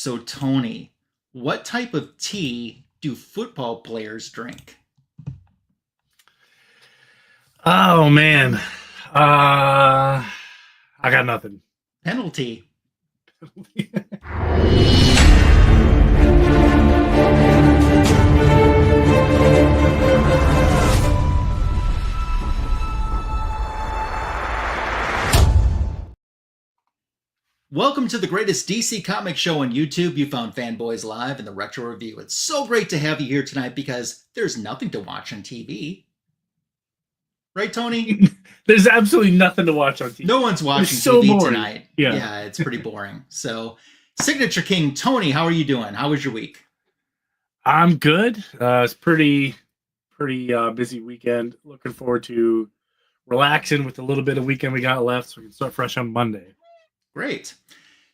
So, Tony, what type of tea do football players drink? Oh man, I got nothing. Penalty. Welcome to the greatest DC comic show on YouTube. You found Fanboys Live and the Retro Review. It's so great to have you here tonight because there's nothing to watch on TV. Right, Tony? There's absolutely nothing to watch on TV. No one's watching TV tonight. Yeah, it's pretty boring. So, Signature King, Tony, how are you doing? How was your week? I'm good. It's pretty busy weekend. Looking forward to relaxing with the little bit of weekend we got left so we can start fresh on Monday. Great.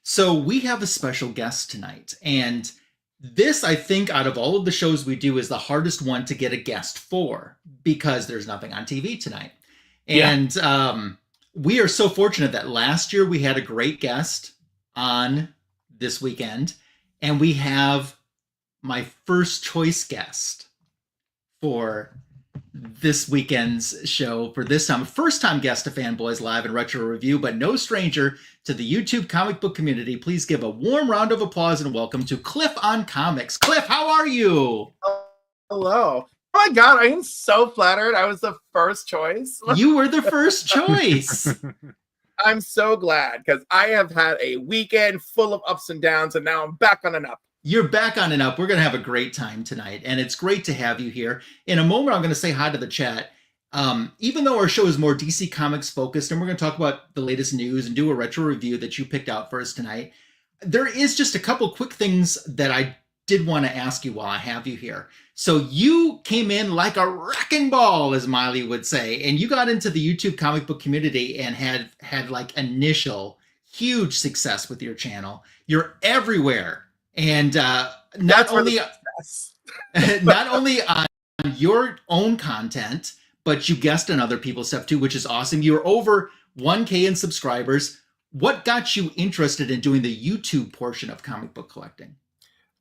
So we have a special guest tonight, and this, I think, out of all of the shows we do, is the hardest one to get a guest for because there's nothing on TV tonight. And we are so fortunate that last year we had a great guest on this weekend, and we have my first choice guest for this weekend's show for this time. First time guest to Fanboys Live and Retro Review, but no stranger to the YouTube comic book community. Please give a warm round of applause and welcome to Cliff on Comics. Cliff, how are you? Hello. Oh my God, I am so flattered. I was the first choice. You were the first choice. I'm so glad because I have had a weekend full of ups and downs, and now I'm back on an up. You're back on and up. We're going to have a great time tonight, and it's great to have you here. In a moment, I'm going to say hi to the chat. Even though our show is more DC Comics focused, and we're going to talk about the latest news and do a retro review that you picked out for us tonight, there is just a couple quick things that I did want to ask you while I have you here. So you came in like a wrecking ball, as Miley would say, and you got into the YouTube comic book community and had like initial huge success with your channel. You're everywhere. And not only on your own content, but you guest on other people's stuff too, which is awesome. You're over 1K in subscribers. What got you interested in doing the YouTube portion of comic book collecting?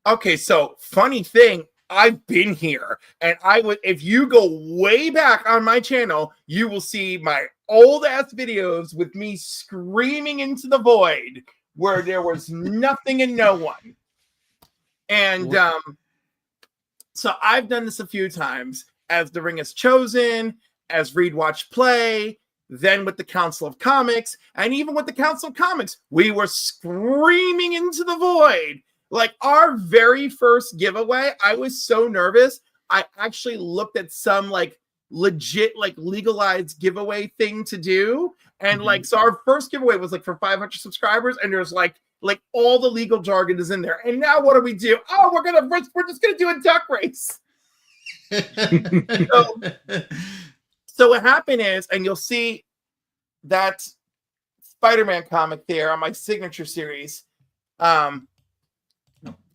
Okay, so funny thing, I've been here, and if you go way back on my channel, you will see my old ass videos with me screaming into the void where there was nothing and no one. And so I've done this a few times as The Ring Is Chosen, as Read, Watch, Play, then with the Council of Comics, and even with the Council of Comics, we were screaming into the void. Like our very first giveaway, I was so nervous. I actually looked at some like legit, like legalized giveaway thing to do. And so our first giveaway was like for 500 subscribers, and there's like all the legal jargon is in there. And now what do we do? Oh, we're just gonna do a duck race. so what happened is, and you'll see that Spider-Man comic there on my signature series.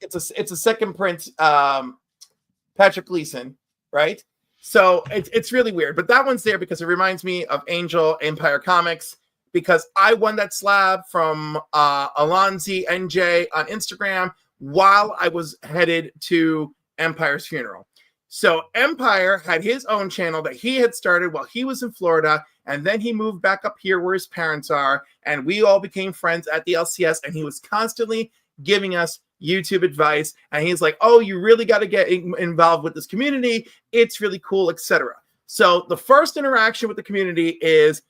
It's a second print Patrick Gleason, right? So it's really weird, but that one's there because it reminds me of Angel Empire Comics, because I won that slab from Alonzi NJ on Instagram while I was headed to Empire's funeral. So Empire had his own channel that he had started while he was in Florida, and then he moved back up here where his parents are, and we all became friends at the LCS, and he was constantly giving us YouTube advice, and he's like, oh, you really got to get involved with this community. It's really cool, etc. So the first interaction with the community is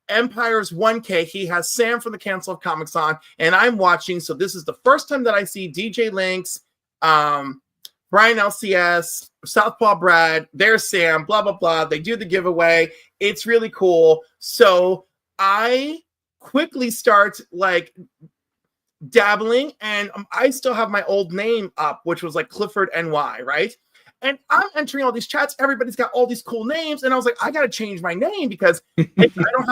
Empire's 1K. He has Sam from the Council of Comics on, and I'm watching. So this is the first time that I see DJ Links, Brian LCS, Southpaw Brad, there's Sam, blah, blah, blah. They do the giveaway. It's really cool. So I quickly start like dabbling, and I still have my old name up, which was like Clifford NY, right? And I'm entering all these chats. Everybody's got all these cool names, and I was like, I got to change my name because I don't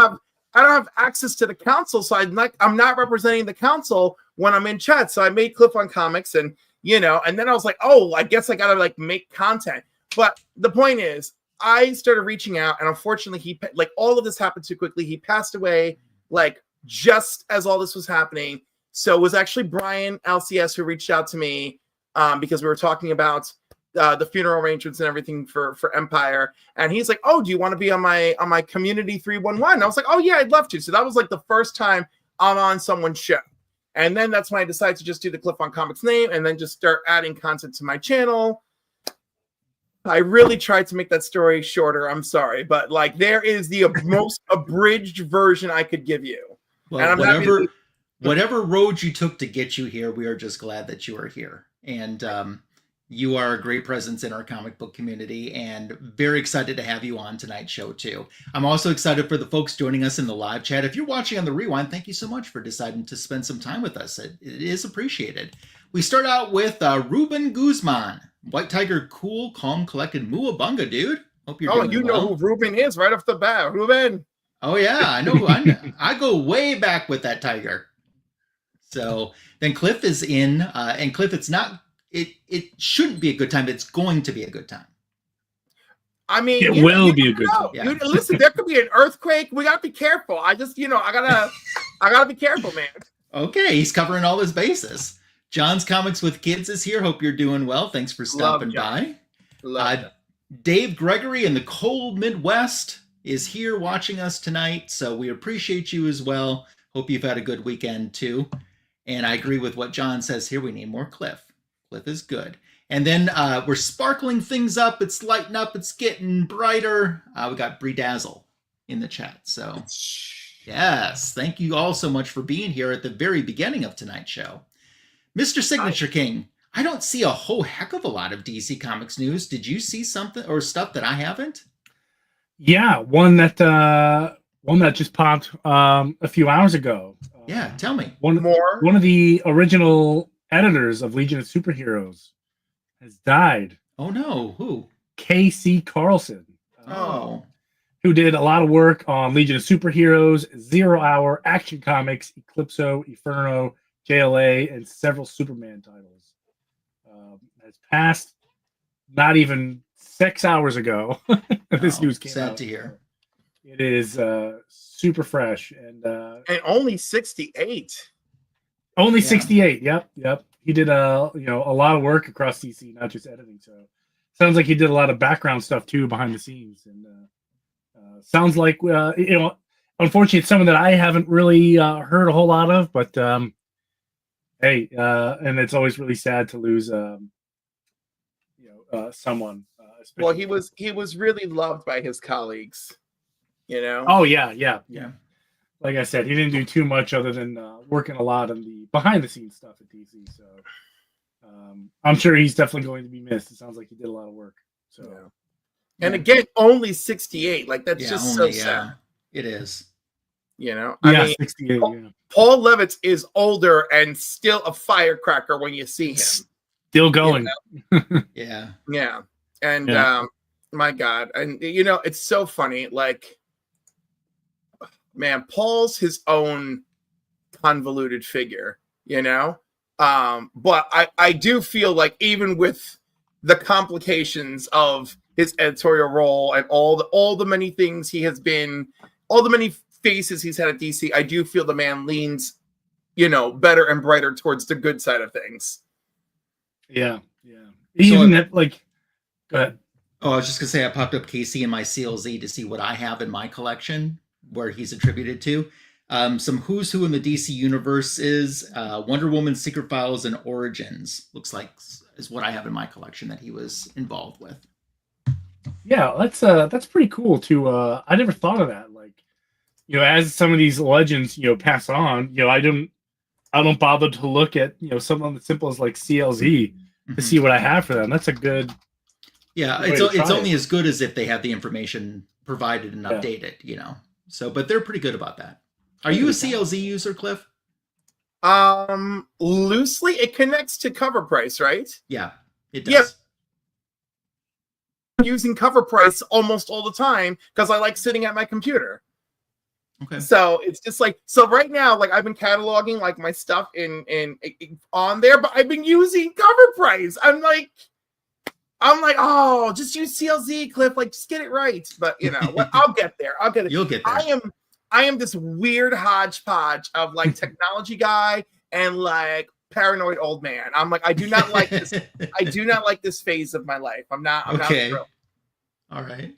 have access to the council, so I'm not representing the council when I'm in chat. So I made Cliff on Comics, and and then I was like, oh, I guess I got to like make content. But the point is, I started reaching out, and unfortunately, he all of this happened too quickly. He passed away like just as all this was happening. So it was actually Bryan LCS who reached out to me because we were talking about the funeral arrangements and everything for Empire. And he's like, oh, do you want to be on my Community 311? I was like, oh, yeah, I'd love to. So that was like the first time I'm on someone's show. And then that's when I decided to just do the Cliff on Comics name and then just start adding content to my channel. I really tried to make that story shorter. I'm sorry. But like there is the most abridged version I could give you. Well, and I'm whatever road you took to get you here, we are just glad that you are here. And you are a great presence in our comic book community and very excited to have you on tonight's show too. I'm also excited for the folks joining us in the live chat. If you're watching on the rewind, thank you so much for deciding to spend some time with us. It is appreciated. We start out with Ruben Guzman. White Tiger, cool, calm, collected, Muabunga, dude. Hope you're doing well. Know who Ruben is right off the bat. Ruben. Oh yeah, I know. I go way back with that Tiger. So then Cliff is in, and Cliff, it's not. It shouldn't be a good time. It's going to be a good time. I mean, it will be a good time. Yeah. Listen, there could be an earthquake. We gotta be careful. I just, I gotta be careful, man. Okay, he's covering all his bases. John's Comics with Kids is here. Hope you're doing well. Thanks for stopping by. Dave Gregory in the cold Midwest is here watching us tonight, so we appreciate you as well. Hope you've had a good weekend too. And I agree with what John says here. We need more Cliff. Cliff is good. And then we're sparkling things up. It's lighting up. It's getting brighter. We got Bredazzle in the chat. So yes, thank you all so much for being here at the very beginning of tonight's show. Mr. Signature King, I don't see a whole heck of a lot of DC Comics news. Did you see something or stuff that I haven't? Yeah, one that just popped a few hours ago. Yeah, tell me. One of the original editors of Legion of Superheroes has died. Oh no, who? K.C. Carlson. Who did a lot of work on Legion of Superheroes, 0 Hour, Action Comics, Eclipso, Inferno, JLA, and several Superman titles. Has passed not even 6 hours ago. This news came out. Sad to hear. It is super fresh and only 68. Only 68. Yep. He did a lot of work across DC, not just editing. So sounds like he did a lot of background stuff too behind the scenes, and sounds like unfortunately it's someone that I haven't really heard a whole lot of, but hey, and it's always really sad to lose someone. Well, he was really loved by his colleagues. Oh yeah. Like I said, he didn't do too much other than working a lot on the behind the scenes stuff at DC. So I'm sure he's definitely going to be missed. It sounds like he did a lot of work. So, yeah. And again, only 68. Like that's just so sad. It is. I mean, 68. Paul Levitz is older and still a firecracker when you see him. Still going. Yeah. Yeah. And my God, and it's so funny. Like, man, Paul's his own convoluted figure, but I do feel like even with the complications of his editorial role and all the many things he has been, all the many faces he's had at DC, I do feel the man leans, better and brighter towards the good side of things. Yeah. Even go ahead. Oh, I was just gonna say I popped up KC in my CLZ to see what I have in my collection where he's attributed to. Some who's who in the DC universe is Wonder Woman, Secret Files, and Origins. Looks like is what I have in my collection that he was involved with. Yeah, that's pretty cool too. I never thought of that. Like, as some of these legends, pass on, I don't bother to look at, something as simple as like CLZ to see what I have for them. That's a good. Yeah, it's only as good as if they have the information provided and updated, So, but they're pretty good about that. Are you a CLZ user, Cliff? Loosely, it connects to Cover Price, right? Yeah, it does. Yep. Using Cover Price almost all the time because I like sitting at my computer. Okay. So it's just like, so right now, like I've been cataloging like my stuff in on there, but I've been using Cover Price. I'm like, oh, just use CLZ, Cliff. Like, just get it right. But I'll get there. I'll get it. You'll get there. I am this weird hodgepodge of like technology guy and like paranoid old man. I'm like, I do not like this. I do not like this phase of my life. I'm not thrilled. All right.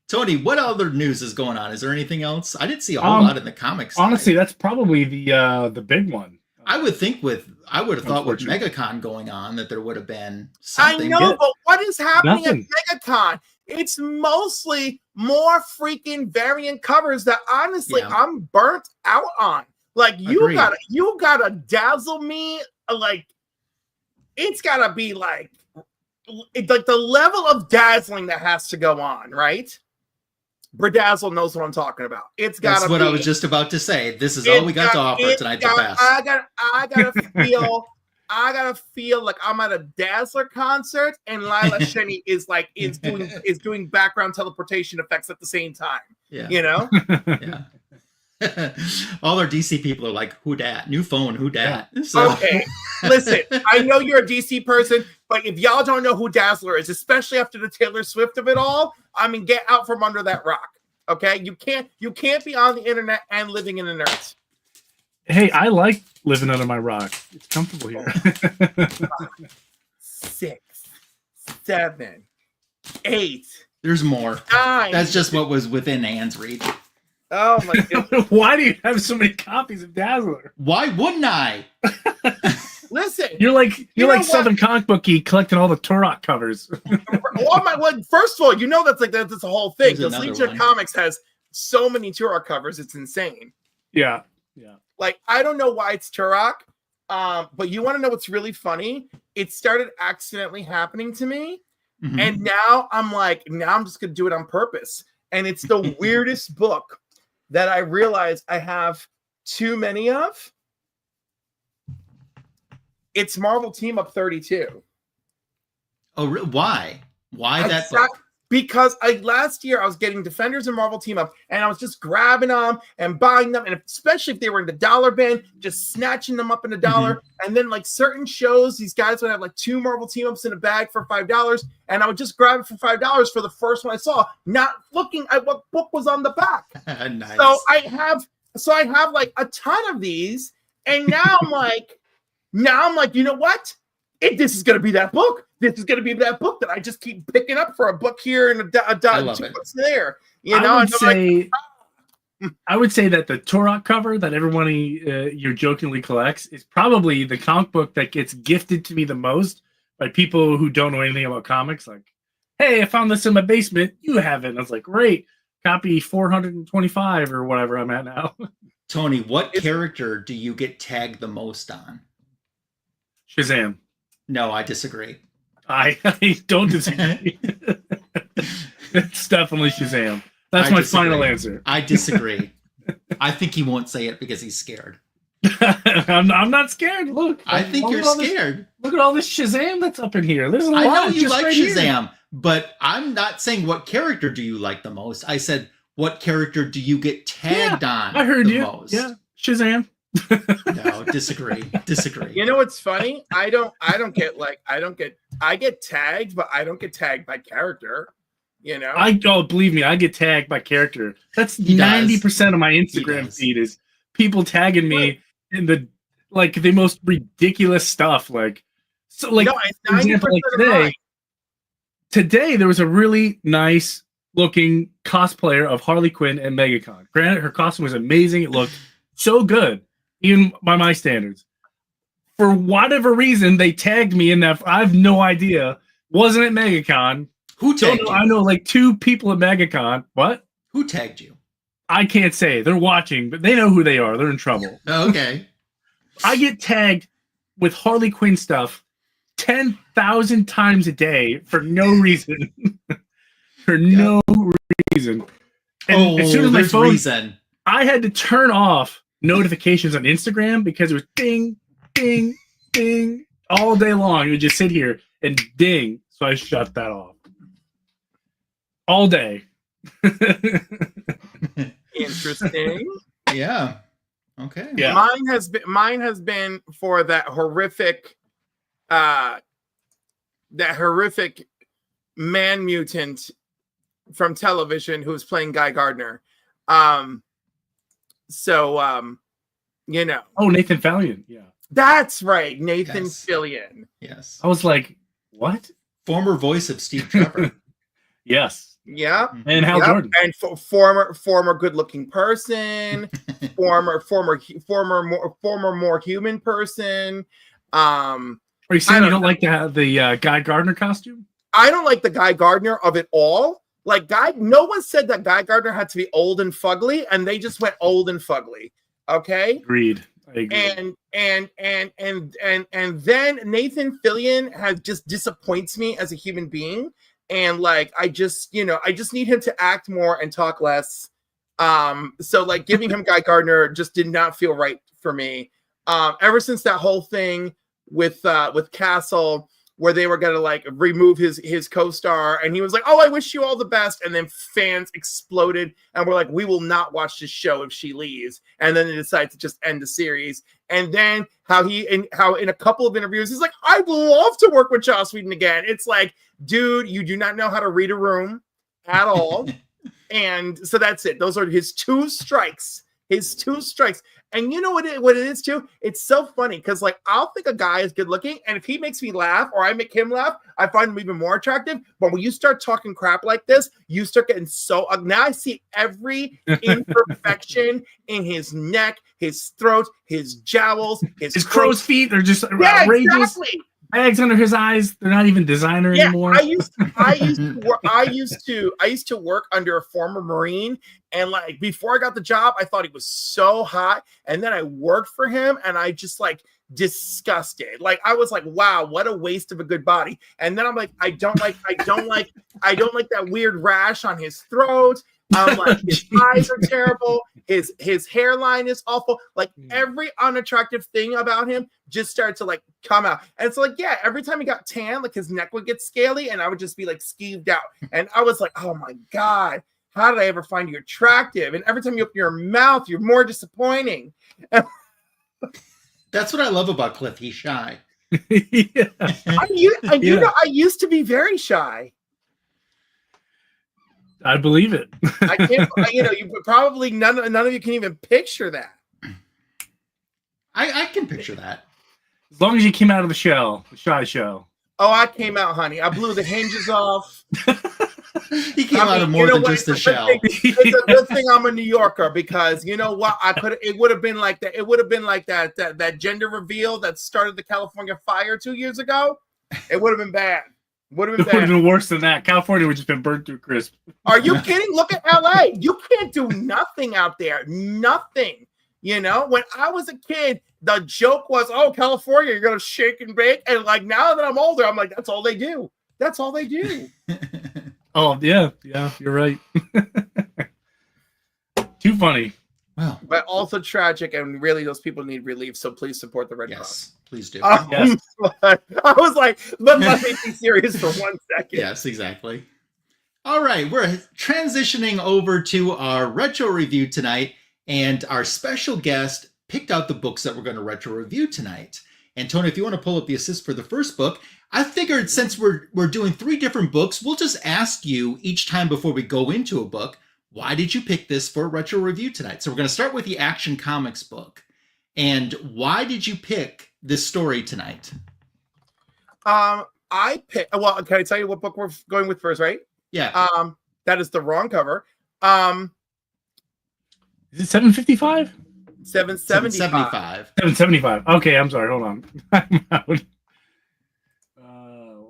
Tony, what other news is going on? Is there anything else? I didn't see a whole lot in the comics. Honestly, that's probably the big one. I would have thought with MegaCon going on that there would have been something. I know, but what is happening at MegaCon? It's mostly more freaking variant covers that honestly I'm burnt out on. Like you gotta dazzle me. Like it's gotta be like the level of dazzling that has to go on, right? Bedazzle knows what I'm talking about. It's got. That's what I was just about to say. This is all we got to offer tonight. The best. I gotta feel like I'm at a Dazzler concert and Lila Shenny is doing background teleportation effects at the same time. Yeah. You know. Yeah. All our DC people are like, "Who dat? New phone? Who dat?" So. Okay, listen. I know you're a DC person, but if y'all don't know who Dazzler is, especially after the Taylor Swift of it all, I mean, get out from under that rock. Okay, you can't be on the internet and living in the nerds. Hey, I like living under my rock. It's comfortable here. 5, 6, 7, 8. There's more. 9. That's just what was within Anne's reach. Oh my god! Why do you have so many copies of Dazzler? Why wouldn't I? Listen, you're like Southern Comic Booky collecting all the Turok covers. First of all, you know that's a whole thing. Because Legion Comics has so many Turok covers, it's insane. Yeah. Like I don't know why it's Turok, but you want to know what's really funny? It started accidentally happening to me, and now I'm just gonna do it on purpose. And it's the weirdest book that I realize I have too many of. It's Marvel Team Up 32. Oh, why? Why that book? Because last year I was getting Defenders and Marvel Team Up, and I was just grabbing them and buying them, and especially if they were in the dollar bin, just snatching them up in a dollar. And then like certain shows, these guys would have like 2 Marvel Team Ups in a bag for $5, and I would just grab it for $5 for the first one I saw, not looking at what book was on the back. Nice. So I have like a ton of these, and now I'm like, you know what? This is going to be that book. This is going to be that book that I just keep picking up for a book here and a 2 books there. You know, I would say that the Turok cover that you jokingly collects is probably the comic book that gets gifted to me the most by people who don't know anything about comics. Like, hey, I found this in my basement. You have it. And I was like, great. Copy 425 or whatever I'm at now. Tony, what character do you get tagged the most on? Shazam. No, I disagree. I don't disagree. It's definitely Shazam. That's my final answer. I disagree. I think he won't say it because he's scared. I'm not scared. Look, I think you're scared. Look at all this Shazam that's up in here. There's a lot. I know you just like right Shazam, here. but I'm not saying what character do you like the most. I said what character do you get tagged on? I heard the most? Yeah, Shazam. No, disagree. You know what's funny? I get tagged, but I don't get tagged by character. You know, believe me, I get tagged by character. That's 90% of my Instagram feed is people tagging me in the most ridiculous stuff. Like, so like, for example, like today there was a really nice looking cosplayer of Harley Quinn and MegaCon. Granted, her costume was amazing. It looked so good, even by my standards. For whatever reason, they tagged me in that. I have no idea. Wasn't at MegaCon. Who tagged you? I know like 2 people at MegaCon. What? Who tagged you? I can't say. They're watching, but they know who they are. They're in trouble. Okay. I get tagged with Harley Quinn stuff 10,000 times a day for no reason. For no reason. And as soon as my phone, I had to turn off notifications on Instagram because it was ding, ding, ding all day long. You would just sit here and ding. So I shut that off. All day. Interesting. Yeah. Okay. Yeah. Mine has been for that horrific man mutant from television who was playing Guy Gardner. You know. Oh, Nathan Fillion. Yeah. That's right, Nathan Yes. Fillion. Yes. I was like, what? Former voice of Steve Trevor. Yes. Yeah. And Hal Yep. Jordan. And former good looking person, former more human person. Are you saying you don't like the Guy Gardner costume? I don't like the Guy Gardner of it all. Like no one said that Guy Gardner had to be old and fugly, and they just went old and fugly. Okay. Agreed. I agree. And then Nathan Fillion just disappoints me as a human being. And like I just need him to act more and talk less. So like giving him Guy Gardner just did not feel right for me. Ever since that whole thing with Castle, where they were gonna like remove his co-star, and he was like, "Oh, I wish you all the best," and then fans exploded and were like, "We will not watch this show if she leaves," and then they decided to just end the series. And then how in a couple of interviews he's like, "I'd love to work with Joss Whedon again." It's like, dude, you do not know how to read a room at all. And so that's it. Those are his two strikes. And you know what it is too? It's so funny because like I'll think a guy is good looking, and if he makes me laugh or I make him laugh, I find him even more attractive. But when you start talking crap like this, you start getting so now I see every imperfection in his neck, his throat, his jowls, his crow's feet are just outrageous. Exactly. Bags under his eyes. They're not even designer anymore. I used to work under a former Marine, and like before I got the job, I thought he was so hot, and then I worked for him, and I just like disgusted. Like I was like, wow, what a waste of a good body. And then I'm like, I don't like that weird rash on his throat. Like his eyes are terrible. His hairline is awful. Like every unattractive thing about him just started to like come out. And it's like, yeah, every time he got tan, like his neck would get scaly, and I would just be like skeeved out. And I was like, oh my God, how did I ever find you attractive? And every time you open your mouth, you're more disappointing. That's what I love about Cliff. He's shy. Yeah. I used to be very shy. I believe it. I can't, you probably none of you can even picture that. I can picture that. As long as you came out of the shell, the shy shell. Oh, I came out, honey. I blew the hinges off. He came out of more than just the shell. It's a good thing I'm a New Yorker, because you know what? It would have been like that. It would have been like that gender reveal that started the California fire 2 years ago. It would have been bad. It would have been worse than that. California would just been burnt through crisp. Are you kidding? Look at LA. You can't do nothing out there. Nothing. You know, when I was a kid, the joke was, oh, California, you're going to shake and bake. And like now that I'm older, I'm like, that's all they do. That's all they do. Oh, yeah. Yeah, you're right. Too funny. Wow. But also tragic, and really those people need relief. So please support the Red Cross. Yes, please do. Yes. I was like, let me be serious for 1 second. Yes, exactly. All right, we're transitioning over to our retro review tonight, and our special guest picked out the books that we're going to retro review tonight. And Tony, if you want to pull up the assist for the first book, I figured since we're doing 3 different books, we'll just ask you each time before we go into a book, why did you pick this for a retro review tonight? So we're going to start with the Action Comics book. And why did you pick this story tonight? Can I tell you what book we're going with first, right? Yeah. That is the wrong cover. Is it 755? 775. 775. Okay, I'm sorry. Hold on. I'm out. Let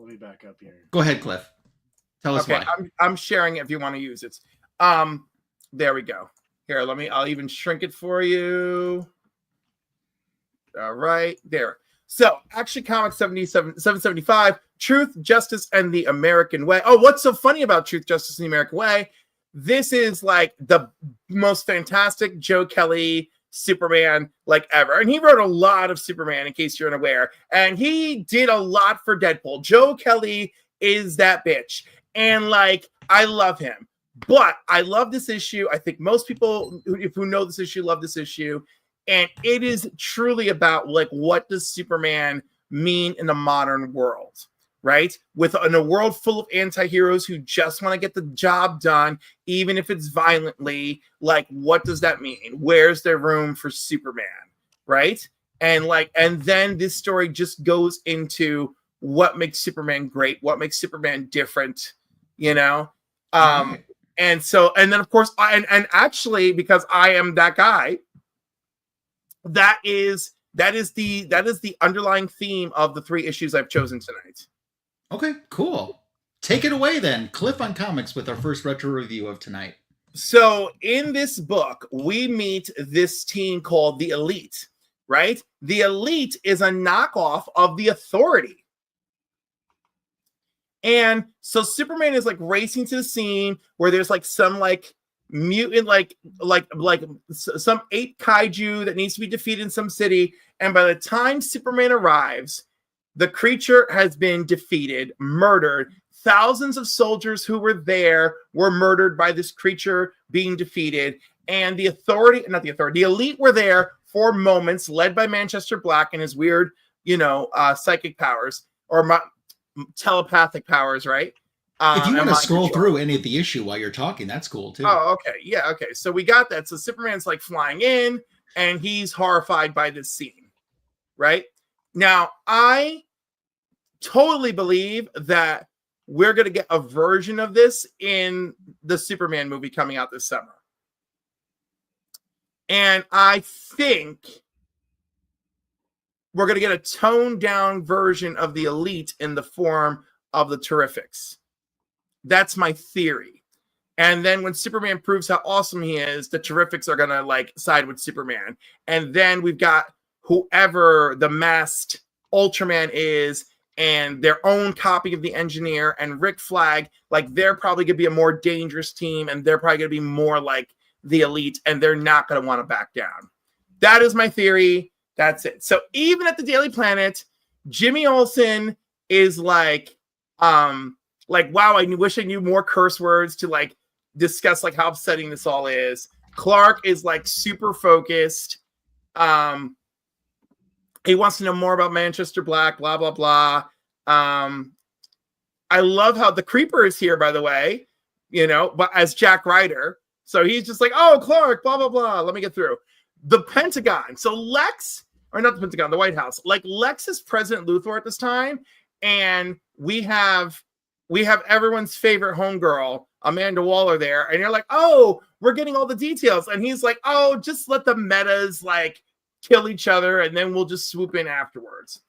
me back up here. Go ahead, Cliff. Tell us why. I'm sharing it if you want to use it. There we go. Here, I'll even shrink it for you. All right, there. So, Action Comics 775, Truth, Justice, and the American Way. Oh, what's so funny about Truth, Justice, and the American Way? This is like the most fantastic Joe Kelly Superman like ever. And he wrote a lot of Superman, in case you're unaware. And he did a lot for Deadpool. Joe Kelly is that bitch. And like, I love him. But I love this issue. I think most people who know this issue love this issue. And it is truly about like, what does Superman mean in the modern world, right? In a world full of anti-heroes who just want to get the job done, even if it's violently, like, what does that mean? Where's there room for Superman, right? And then this story just goes into what makes Superman great, what makes Superman different, Right. and then of course and actually, because I am that guy, that is the underlying theme of the 3 issues I've chosen tonight. Okay, cool. Take it away then. Cliff on Comics with our first retro review of tonight. So in this book, we meet this team called the Elite, right? The Elite is a knockoff of the Authority. And so Superman is like racing to the scene where there's like some like mutant, like some ape kaiju that needs to be defeated in some city. And by the time Superman arrives, the creature has been defeated, murdered. Thousands of soldiers who were there were murdered by this creature being defeated. And the Elite were there for moments, led by Manchester Black and his weird, psychic powers or telepathic powers, right? If you want to scroll through any of the issue while you're talking, that's cool too. Oh, okay. Yeah, okay. So we got that. So Superman's like flying in and he's horrified by this scene, right? Now, I totally believe that we're going to get a version of this in the Superman movie coming out this summer. And I think we're going to get a toned down version of the Elite in the form of the Terrifics. That's my theory. And then when Superman proves how awesome he is, the Terrifics are going to like side with Superman. And then we've got whoever the masked Ultraman is and their own copy of the Engineer and Rick Flag, like they're probably going to be a more dangerous team and they're probably going to be more like the Elite and they're not going to want to back down. That is my theory. That's it. So even at the Daily Planet, Jimmy Olsen is like, wow, I wish I knew more curse words to like discuss like how upsetting this all is. Clark is like super focused. He wants to know more about Manchester Black, blah, blah, blah. I love how the Creeper is here, by the way, but as Jack Ryder. So he's just like, oh, Clark, blah, blah, blah. Let me get through. The Pentagon. So Lex, or not the Pentagon, the White House. Like Lex is President Luthor at this time. And we have everyone's favorite homegirl, Amanda Waller, there. And you're like, oh, we're getting all the details. And he's like, oh, just let the metas like kill each other and then we'll just swoop in afterwards.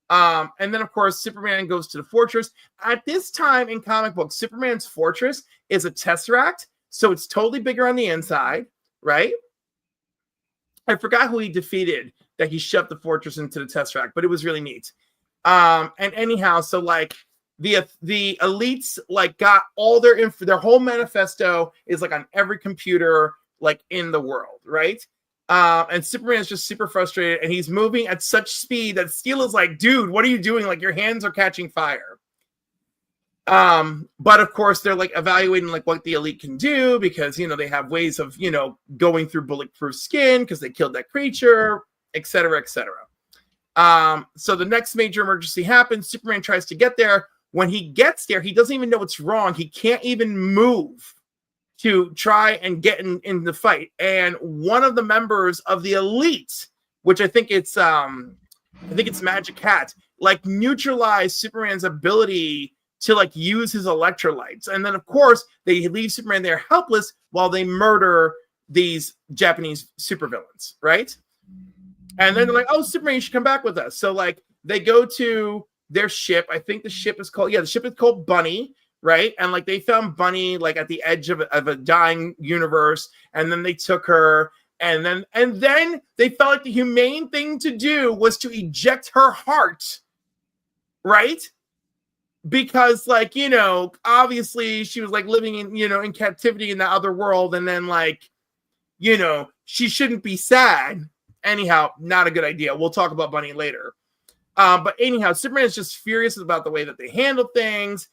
And then of course Superman goes to the fortress. At this time in comic books, Superman's fortress is a tesseract, so it's totally bigger on the inside, right? I forgot who he defeated that he shoved the fortress into the tesseract, but it was really neat. And anyhow, so like the Elites like got all their whole manifesto is like on every computer like in the world, right? And Superman is just super frustrated and he's moving at such speed that Steel is like, dude, what are you doing? Like your hands are catching fire. But of course they're like evaluating like what the Elite can do because, they have ways of, going through bulletproof skin because they killed that creature, et cetera, et cetera. So the next major emergency happens. Superman tries to get there. When he gets there, he doesn't even know what's wrong. He can't even move to try and get in the fight. And one of the members of the Elite, which I think it's Magic Hat, like neutralized Superman's ability to like use his electrolytes. And then of course they leave Superman there helpless while they murder these Japanese supervillains, right? And then they're like, oh, Superman, you should come back with us. So like they go to their ship. I think the ship is called Bunny. Right. And like they found Bunny like at the edge of a dying universe. And then they took her. And then they felt like the humane thing to do was to eject her heart. Right. Because like, obviously she was like living in, in captivity in the other world. And then like, she shouldn't be sad. Anyhow, not a good idea. We'll talk about Bunny later. But anyhow, Superman is just furious about the way that they handle things.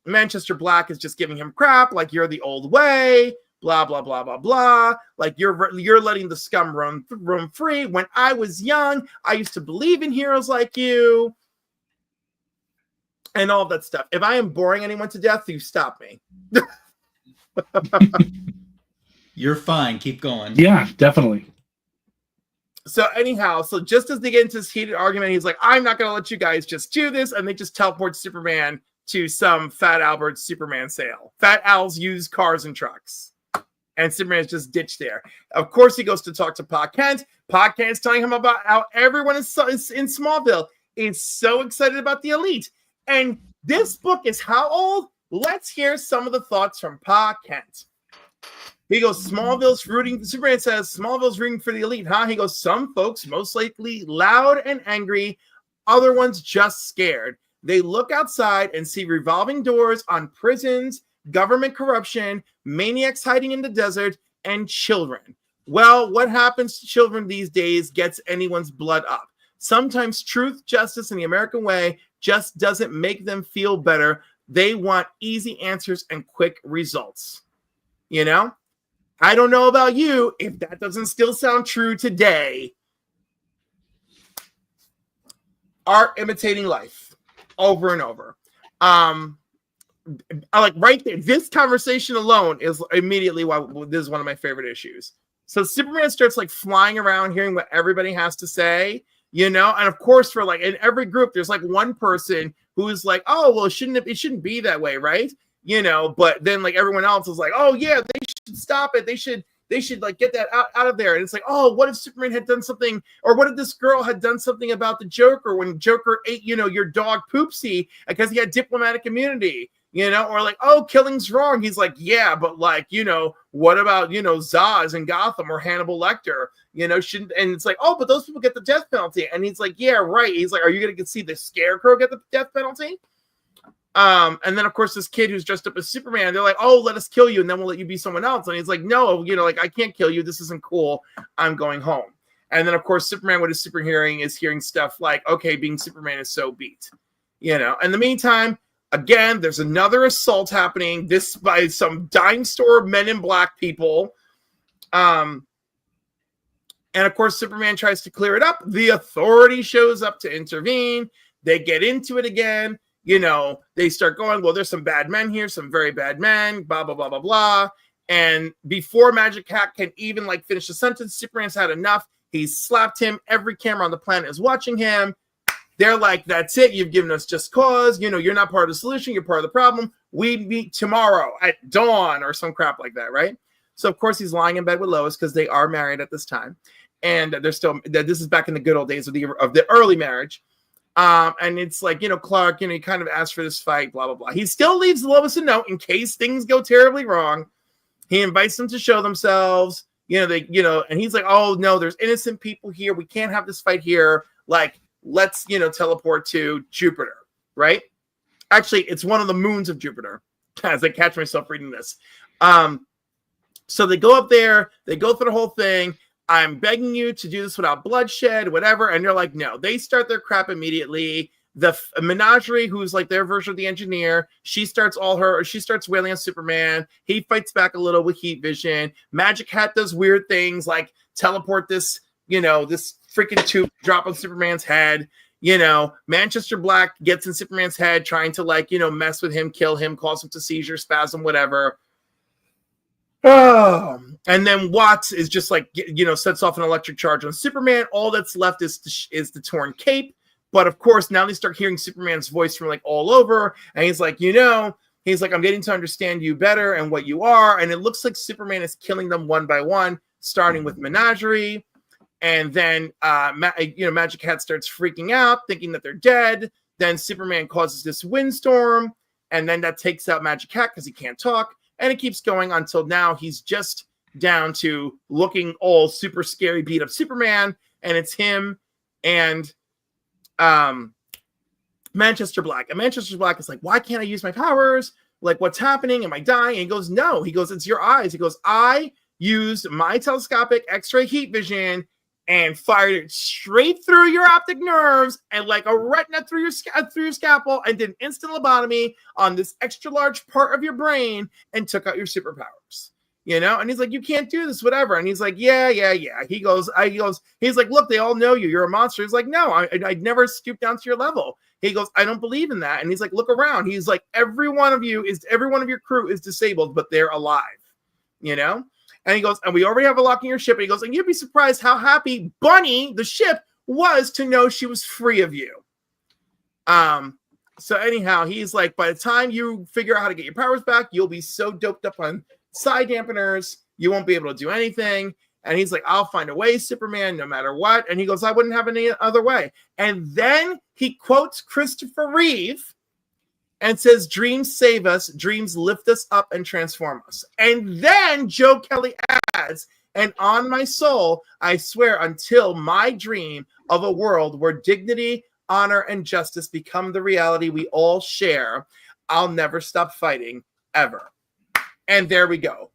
Manchester Black is just giving him crap, like you're the old way, blah blah blah blah blah. Like you're letting the scum roam free. When I was young, I used to believe in heroes like you, and all that stuff. If I am boring anyone to death, you stop me. You're fine. Keep going. Yeah, definitely. So anyhow, so just as they get into this heated argument, he's like, I'm not going to let you guys just do this. And they just teleport Superman to some Fat Albert's Superman sale. Fat Al's used cars and trucks. And Superman's just ditched there. Of course, he goes to talk to Pa Kent. Pa Kent's telling him about how everyone is in Smallville is so excited about the Elite. And this book is how old? Let's hear some of the thoughts from Pa Kent. He goes, Smallville's rooting. Superman says, Smallville's rooting for the Elite, huh? He goes, some folks most likely loud and angry, other ones just scared. They look outside and see revolving doors on prisons, government corruption, maniacs hiding in the desert, and children. Well, what happens to children these days gets anyone's blood up. Sometimes truth, justice, and the American way just doesn't make them feel better. They want easy answers and quick results. You know? I don't know about you if that doesn't still sound true today. Art imitating life over and over. I like right there. This conversation alone is immediately why this is one of my favorite issues. So Superman starts like flying around, hearing what everybody has to say, you know, and of course, for like in every group, there's like one person who is like, oh, well, it shouldn't be that way, right? You know, but then like everyone else is like, oh yeah, they should stop it. They should like get that out of there. And it's like, oh, what if Superman had done something, or what if this girl had done something about the Joker when Joker ate, you know, your dog Poopsie because he had diplomatic immunity, you know, or like, oh, killing's wrong. He's like, yeah, but like, you know, what about, you know, Zaz in Gotham or Hannibal Lecter, you know, shouldn't, and it's like, oh, but those people get the death penalty. And he's like, yeah, right. He's like, are you going to see the Scarecrow get the death penalty? And then of course this kid who's dressed up as Superman, they're like, oh, let us kill you and then we'll let you be someone else. And he's like, no, you know, like I can't kill you. This isn't cool. I'm going home. And then of course Superman with his super hearing is hearing stuff like, okay, being Superman is so beat, you know. In the meantime, again, there's another assault happening, this by some dime store men in black people. And of course Superman tries to clear it up. The Authority shows up to intervene. They get into it again. You know, they start going, well, there's some bad men here, some very bad men, blah, blah, blah, blah, blah. And before Magic Hat can even like finish the sentence, Superman's had enough. He's slapped him. Every camera on the planet is watching him. They're like, that's it. You've given us just cause. You know, you're not part of the solution. You're part of the problem. We meet tomorrow at dawn or some crap like that, right? So, of course, he's lying in bed with Lois because they are married at this time. And they're still, this is back in the good old days of the early marriage. And it's like, you know, Clark, you know, he kind of asked for this fight, blah, blah, blah. He still leaves Lois a note in case things go terribly wrong. He invites them to show themselves, you know, and he's like, oh, no, there's innocent people here. We can't have this fight here. Like, let's, you know, teleport to Jupiter, right? Actually, it's one of the moons of Jupiter, as I catch myself reading this. So they go up there, they go through the whole thing. I'm begging you to do this without bloodshed, whatever. And they're like, no, they start their crap immediately. The Menagerie, who's like their version of the engineer, she starts wailing on Superman. He fights back a little with heat vision. Magic Hat does weird things like teleport this, you know, this freaking tube, drop on Superman's head. You know, Manchester Black gets in Superman's head, trying to like, you know, mess with him, kill him, cause him to seizure, spasm, whatever. Oh, and then Watts is just like, you know, sets off an electric charge on Superman. All that's left is the torn cape. But of course, now they start hearing Superman's voice from like all over. And he's like, you know, he's like, I'm getting to understand you better and what you are. And it looks like Superman is killing them one by one, starting with Menagerie. And then, you know, Magic Hat starts freaking out, thinking that they're dead. Then Superman causes this windstorm. And then that takes out Magic Hat because he can't talk. And it keeps going until now he's just down to looking all super scary, beat up Superman. And it's him and Manchester Black. And Manchester Black is like, why can't I use my powers? Like, what's happening? Am I dying? And he goes, no. He goes, it's your eyes. He goes, I used my telescopic X-ray heat vision and fired it straight through your optic nerves and like a retina through your scalpel and did an instant lobotomy on this extra large part of your brain and took out your superpowers, you know? And he's like, you can't do this, whatever. And he's like, yeah. He goes, he's like, look, they all know you. You're a monster. He's like, no, I'd never stoop down to your level. He goes, I don't believe in that. And he's like, look around. He's like, every one of your crew is disabled, but they're alive, you know? And he goes, and we already have a lock in your ship. And he goes, and you'd be surprised how happy Bunny, the ship, was to know she was free of you. So anyhow, he's like, by the time you figure out how to get your powers back, you'll be so doped up on side dampeners, you won't be able to do anything. And he's like, I'll find a way, Superman, no matter what. And he goes, I wouldn't have any other way. And then he quotes Christopher Reeve and says, dreams save us, dreams lift us up and transform us. And then Joe Kelly adds, and on my soul, I swear, until my dream of a world where dignity, honor, and justice become the reality we all share, I'll never stop fighting, ever. And there we go.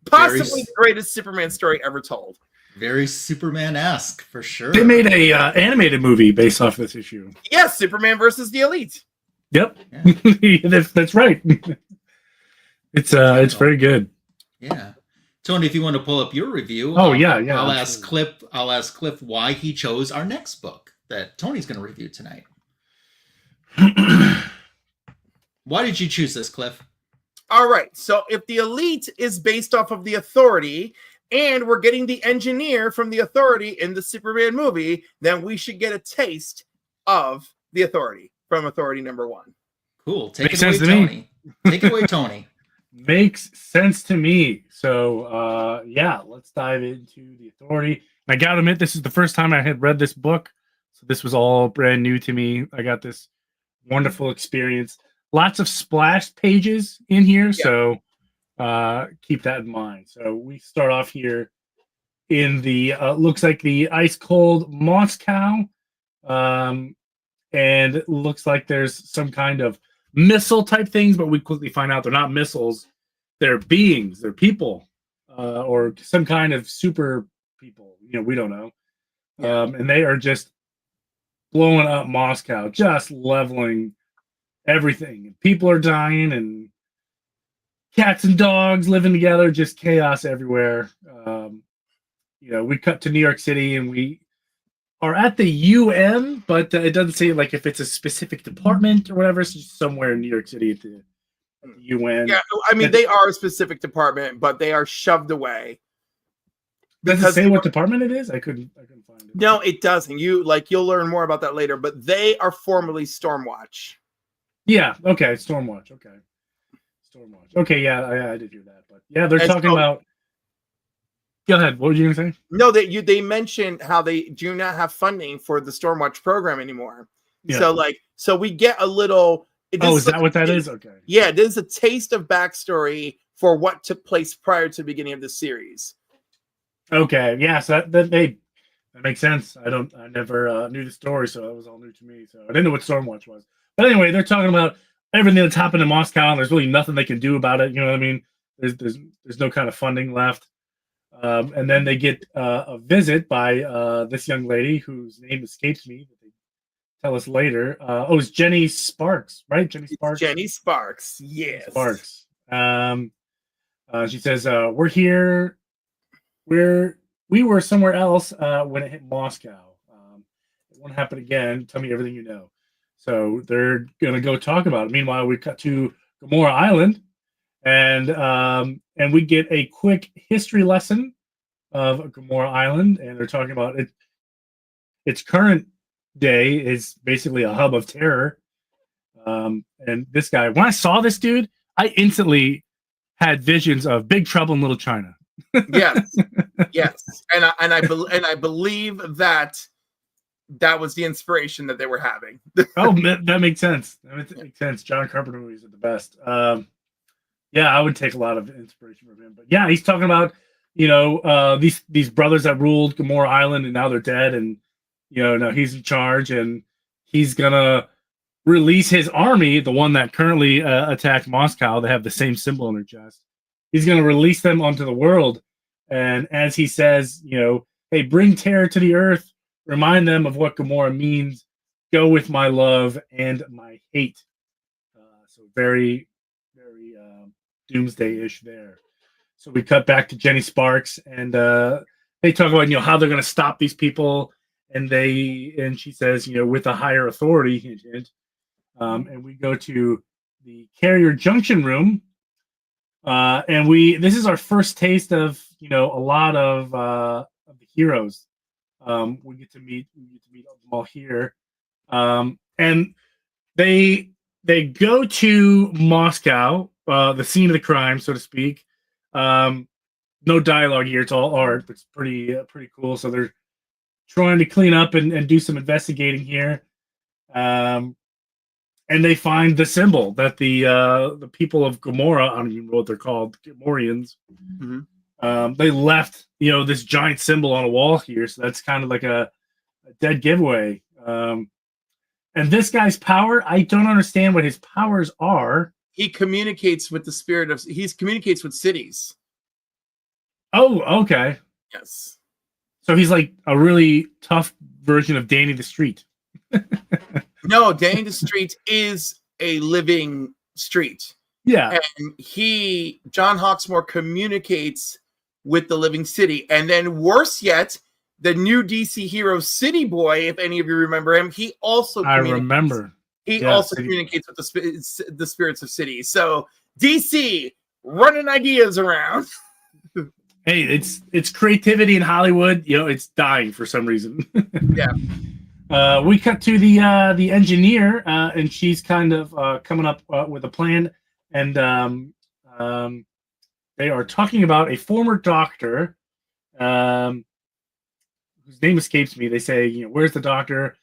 Possibly the greatest Superman story ever told. Very Superman-esque, for sure. They made a animated movie based off this issue. Yes, Superman versus the Elite. Yep, yeah. that's right. It's very good. Yeah, Tony, if you want to pull up your review, yeah. I'll ask Cliff why he chose our next book that Tony's going to review tonight. Why did you choose this, Cliff? All right, so if the Elite is based off of the Authority, and we're getting the engineer from the Authority in the Superman movie, then we should get a taste of the Authority from Authority number 1. Cool. Take it away, Tony. Take it away, Tony. Makes sense to me. So, let's dive into the Authority. I gotta admit, this is the first time I had read this book, so this was all brand new to me. I got this wonderful experience. Lots of splash pages in here, so keep that in mind. So we start off here in the looks like the ice cold Moscow, and it looks like there's some kind of missile type things, but we quickly find out they're not missiles. They're beings, they're people, or some kind of super people. We don't know. And they are just blowing up Moscow, just leveling everything. People are dying, and cats and dogs living together, just chaos everywhere. We cut to New York City, and we are at the UN, but it doesn't say like if it's a specific department or whatever. It's just somewhere in New York City at the UN. Yeah, I mean, they are a specific department, but they are shoved away. Does it say what department it is? I couldn't find it. No, it doesn't. You'll learn more about that later, but they are formerly Stormwatch. Yeah, okay, Stormwatch, okay. Okay, yeah, I did hear that. But yeah, they're talking about... Go ahead, what were you going to say? No, they mentioned how they do not have funding for the Stormwatch program anymore. Yeah. So we get a little... is that what that is? Okay. Yeah, this is a taste of backstory for what took place prior to the beginning of the series. Okay, yeah, so that makes sense. I never knew the story, so that was all new to me. So I didn't know what Stormwatch was. But anyway, they're talking about everything that's happened in Moscow, and there's really nothing they can do about it. You know what I mean? There's no kind of funding left. And then they get a visit by this young lady whose name escapes me, but they tell us later. It's Jenny Sparks, right? Jenny Sparks. Jenny Sparks, yes. Sparks. She says, "We're here. We were somewhere else when it hit Moscow. It won't happen again. Tell me everything you know." So they're gonna go talk about it. Meanwhile, we cut to Gomorrah Island, and we get a quick history lesson of Gomorrah Island, and they're talking about it. Its current day is basically a hub of terror. And this guy, when I saw this dude, I instantly had visions of Big Trouble in Little China. Yes, and I believe that was the inspiration that they were having. That makes sense. That makes sense. John Carpenter movies are the best. I would take a lot of inspiration from him. But yeah, he's talking about these brothers that ruled Gomorrah Island, and now they're dead, and now he's in charge, and he's gonna release his army, the one that currently attacked Moscow. They have the same symbol on their chest. He's gonna release them onto the world, and as he says, hey, bring terror to the earth. Remind them of what Gomorrah means. Go with my love and my hate. So very, very doomsday-ish there. So we cut back to Jenny Sparks, and they talk about how they're going to stop these people, and she says with a higher authority, hint, hint. And we go to the Carrier Junction room, and this is our first taste of a lot of the heroes. We get to meet them all here, and they go to Moscow, the scene of the crime, so to speak. No dialogue here; it's all art. But it's pretty cool. So they're trying to clean up and do some investigating here. And they find the symbol that the people of Gomorrah, I don't even know what they're called, Gomorrians, they left, this giant symbol on a wall here. So that's kind of like a dead giveaway. And this guy's power, I don't understand what his powers are. He communicates with the spirit of, he communicates with cities. Oh, okay. Yes. So he's like a really tough version of Danny the Street. No, Danny the Street is a living street. Yeah. And John Hawksmoor communicates with the living city. And then worse yet, the new DC hero City Boy, if any of you remember him, he also remember. He also communicates with the spirits of cities. So DC running ideas around. Hey, it's creativity in Hollywood. It's dying for some reason. Yeah. We cut to the engineer, and she's kind of coming up with a plan, and they are talking about a former doctor, whose name escapes me. They say, where's the doctor?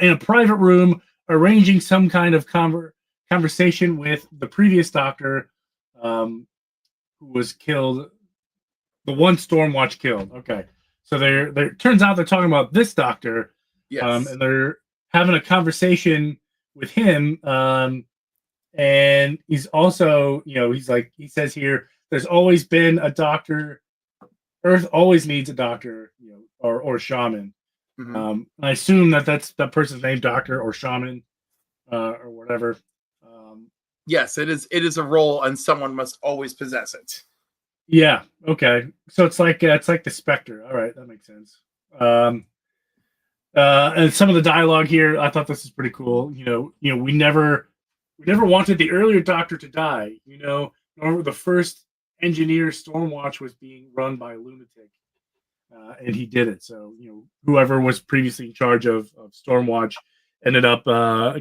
In a private room, arranging some kind of conversation with the previous doctor, who was killed. The one Stormwatch killed. Okay, so they're turns out they're talking about this doctor. Yes. And they're having a conversation with him. And he's also, he says here, there's always been a doctor. Earth always needs a doctor, or shaman. I assume that's that person's name, doctor or shaman, or whatever. Yes, it is a role, and someone must always possess it. Yeah. Okay. So it's like the Spectre. All right, that makes sense. And some of the dialogue here, I thought this is pretty cool. We never wanted the earlier doctor to die. The first engineer Stormwatch was being run by a lunatic, and he did it. So whoever was previously in charge of Stormwatch ended up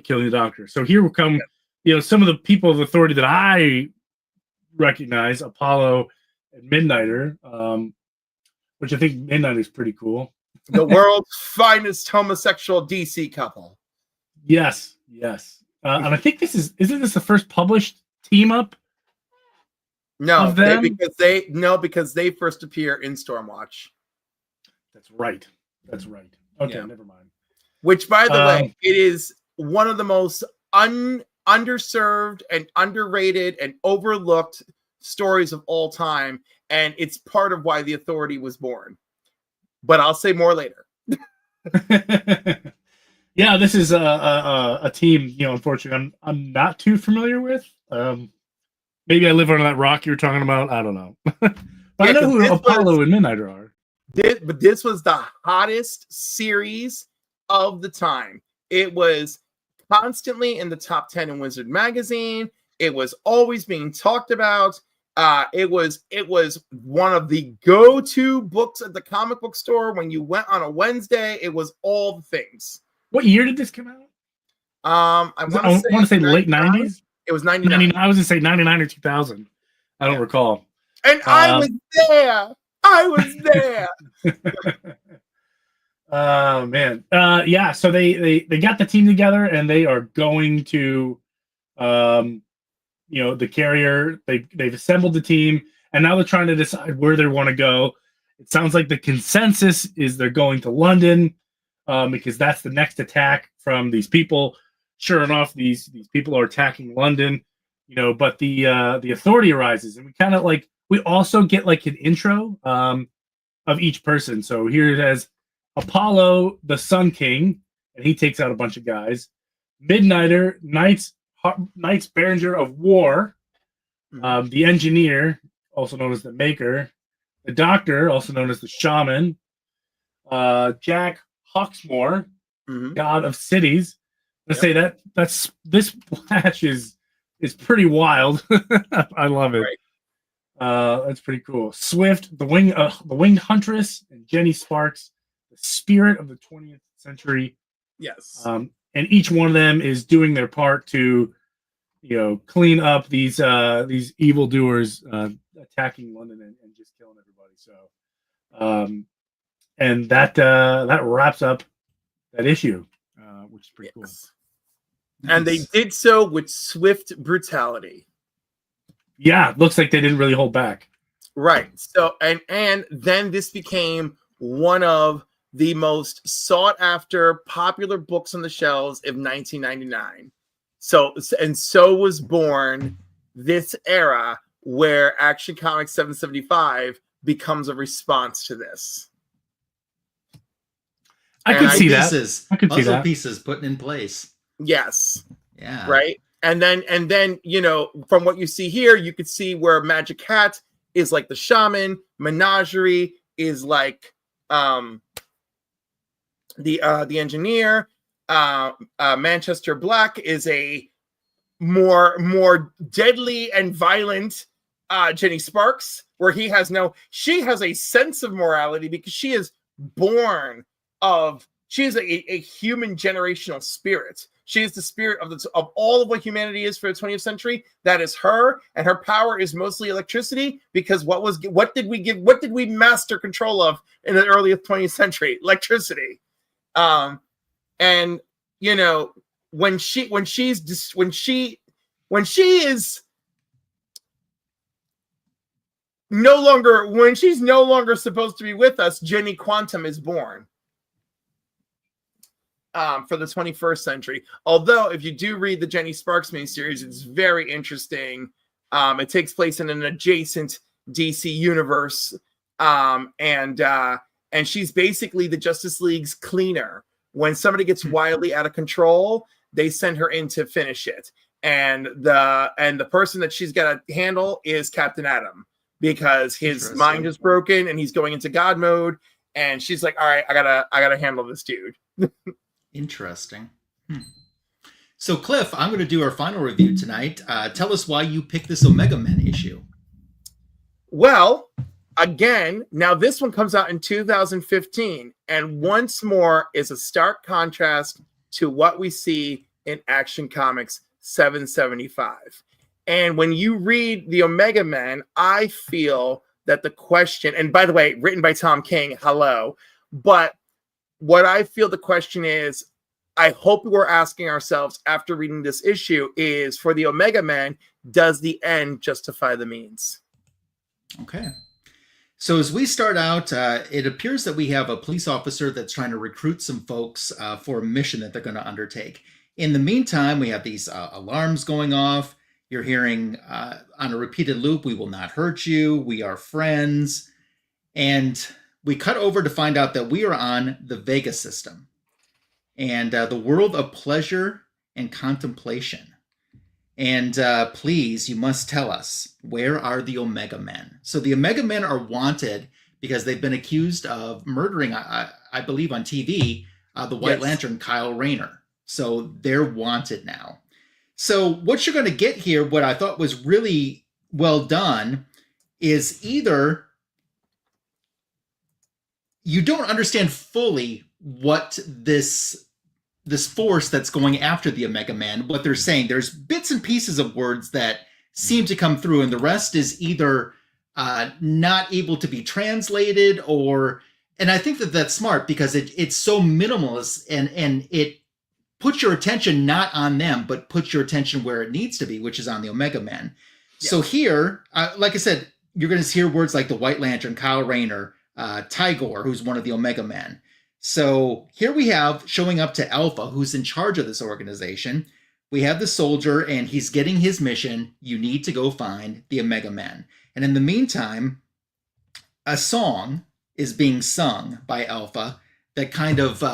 killing the doctor. So here will come, some of the people of authority that I recognize, Apollo and Midnighter, which I think Midnighter is pretty cool. The world's finest homosexual DC couple. Yes. And I think isn't this the first published team up? No, because they first appear in Stormwatch. That's right. Okay, yeah. Never mind. Which, by the way, it is one of the most underserved and underrated and overlooked stories of all time, and it's part of why the Authority was born. But I'll say more later. Yeah, this is a team, unfortunately, I'm not too familiar with. Maybe I live under that rock you were talking about. I don't know. But I know who Apollo and Midnighter are. But this was the hottest series of the time. It was constantly in the top 10 in Wizard Magazine. It was always being talked about. It was one of the go-to books at the comic book store when you went on a Wednesday. It was all the things. What year did this come out? I want to say late 90s. It was 99. I was going to say 99 or 2000. I don't recall. And I was there. Oh man. Yeah. So they got the team together and they are going to, the carrier. They've assembled the team and now they're trying to decide where they want to go. It sounds like the consensus is they're going to London, because that's the next attack from these people. Sure enough, these people are attacking London, but the Authority arises, and we also get like an intro of each person. So here it has Apollo, the Sun King, and he takes out a bunch of guys. Midnighter, Knights Berenger of War, the Engineer, also known as the Maker, the Doctor, also known as the Shaman, Jack Hawksmoor, God of Cities. Let's say that's this splash is pretty wild. I love it. That's pretty cool. Swift, the winged huntress, and Jenny Sparks, the spirit of the 20th century. Yes. And each one of them is doing their part to, clean up these evildoers attacking London and just killing everybody. So, and that wraps up that issue, which is pretty cool. And they did so with swift brutality. Yeah, it looks like they didn't really hold back. Right. So and then this became one of the most sought after popular books on the shelves of 1999. So was born this era where Action Comics 775 becomes a response to this. I could see that. Puzzle pieces put in place. Yes. Yeah. Right. And then, from what you see here, you could see where Magic Hat is like the shaman, Menagerie is like the engineer, Manchester Black is a more deadly and violent Jenny Sparks, where she has a sense of morality because she is born of, she is a human generational spirit. She is the spirit of all of what humanity is for the 20th century. That is her, and her power is mostly electricity. Because what did we master control of in the early 20th century? Electricity. And when she is no longer supposed to be with us, Jenny Quantum is born. For the 21st century. Although, if you do read the Jenny Sparks miniseries, it's very interesting. It takes place in an adjacent DC universe. And she's basically the Justice League's cleaner. When somebody gets wildly out of control, they send her in to finish it. And the person that she's got to handle is Captain Atom, because his mind is broken and he's going into God mode. And she's like, all right, I gotta handle this dude. Interesting. So, Cliff, I'm going to do our final review tonight. Tell us why you picked this Omega Men issue. Well, again, now this one comes out in 2015, and once more is a stark contrast to what we see in Action Comics 775. And when you read the Omega Men, I feel that the question, and by the way, written by Tom King, hello, but what I feel the question is, I hope we're asking ourselves after reading this issue is, for the Omega Men, does the end justify the means? Okay. So as we start out, it appears that we have a police officer that's trying to recruit some folks for a mission that they're going to undertake. In the meantime, we have these alarms going off. You're hearing on a repeated loop, "We will not hurt you. We are friends." And we cut over to find out that we are on the Vega system and the world of pleasure and contemplation. And please, you must tell us, where are the Omega Men? So the Omega Men are wanted because they've been accused of murdering, I believe on TV, the White Lantern, Kyle Rayner. So they're wanted now. So what you're going to get here, what I thought was really well done, is either you don't understand fully what this force that's going after the Omega Man, what they're saying. There's bits and pieces of words that seem to come through, and the rest is either not able to be translated, and I think that that's smart because it's so minimalist and it puts your attention not on them, but puts your attention where it needs to be, which is on the Omega Man. Yeah. So here, like I said, you're going to hear words like the White Lantern, Kyle Rayner, Tigorr, who's one of the Omega Men. So here we have, showing up to Alpha, who's in charge of this organization. We have the soldier, and he's getting his mission. You need to go find the Omega Men. And in the meantime, a song is being sung by Alpha that kind of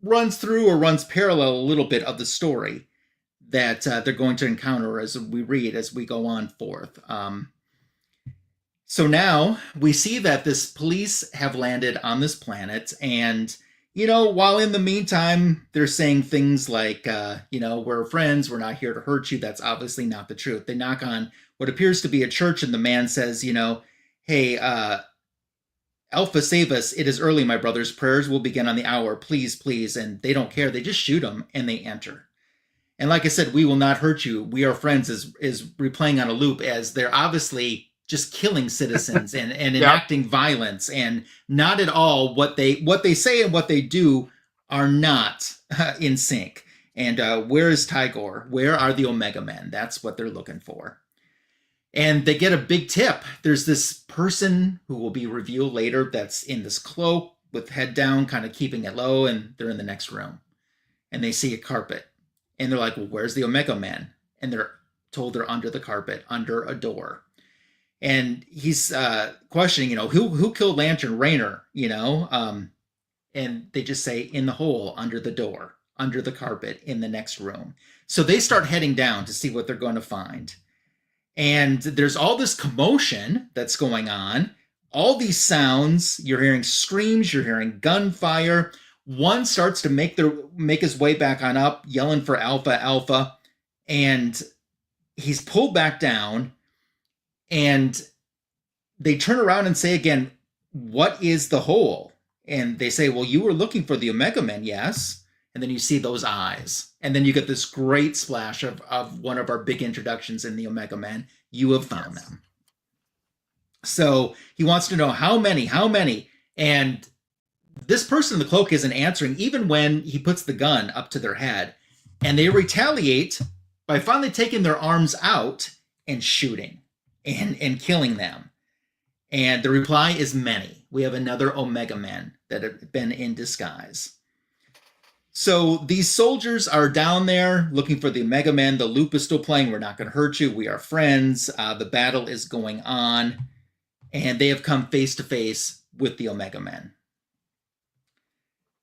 runs through or runs parallel a little bit of the story that they're going to encounter as we go on forth. So now we see that this police have landed on this planet, and while in the meantime, they're saying things like, we're friends, we're not here to hurt you. That's obviously not the truth. They knock on what appears to be a church, and the man says, hey, Alpha, save us. It is early, my brothers. Prayers will begin on the hour. Please, please. And they don't care. They just shoot him, and they enter. And like I said, we will not hurt you. We are friends is replaying on a loop, as they're obviously just killing citizens and enacting violence, and not at all what they say and what they do are not in sync. And where is Tigorr? Where are the Omega Men? That's what they're looking for. And they get a big tip. There's this person who will be revealed later that's in this cloak with head down, kind of keeping it low, and they're in the next room. And they see a carpet. And they're like, well, where's the Omega Men? And they're told they're under the carpet, under a door. And he's questioning, who killed Lantern Raynor, and they just say, in the hole, under the door, under the carpet, in the next room. So they start heading down to see what they're going to find. And there's all this commotion that's going on, all these sounds. You're hearing screams, you're hearing gunfire. One starts to make his way back on up, yelling for Alpha, Alpha, and he's pulled back down. And they turn around and say again, what is the hole? And they say, well, you were looking for the Omega Men, yes. And then you see those eyes. And then you get this great splash of one of our big introductions in the Omega Men. You have found them. So he wants to know how many. And this person in the cloak isn't answering, even when he puts the gun up to their head. And they retaliate by finally taking their arms out and shooting and killing them. And the reply is many. We have another Omega Man that have been in disguise. So these soldiers are down there looking for the Omega Men. The loop is still playing. We're not going to hurt you. We are friends. The battle is going on. And they have come face to face with the Omega Men.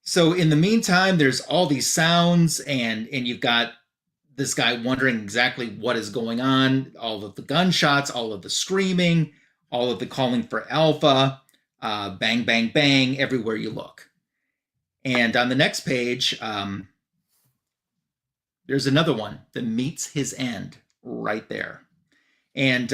So in the meantime, there's all these sounds, and you've got this guy wondering exactly what is going on. All of the gunshots, all of the screaming, all of the calling for Alpha, bang, bang, bang, everywhere you look. And on the next page, there's another one that meets his end right there. And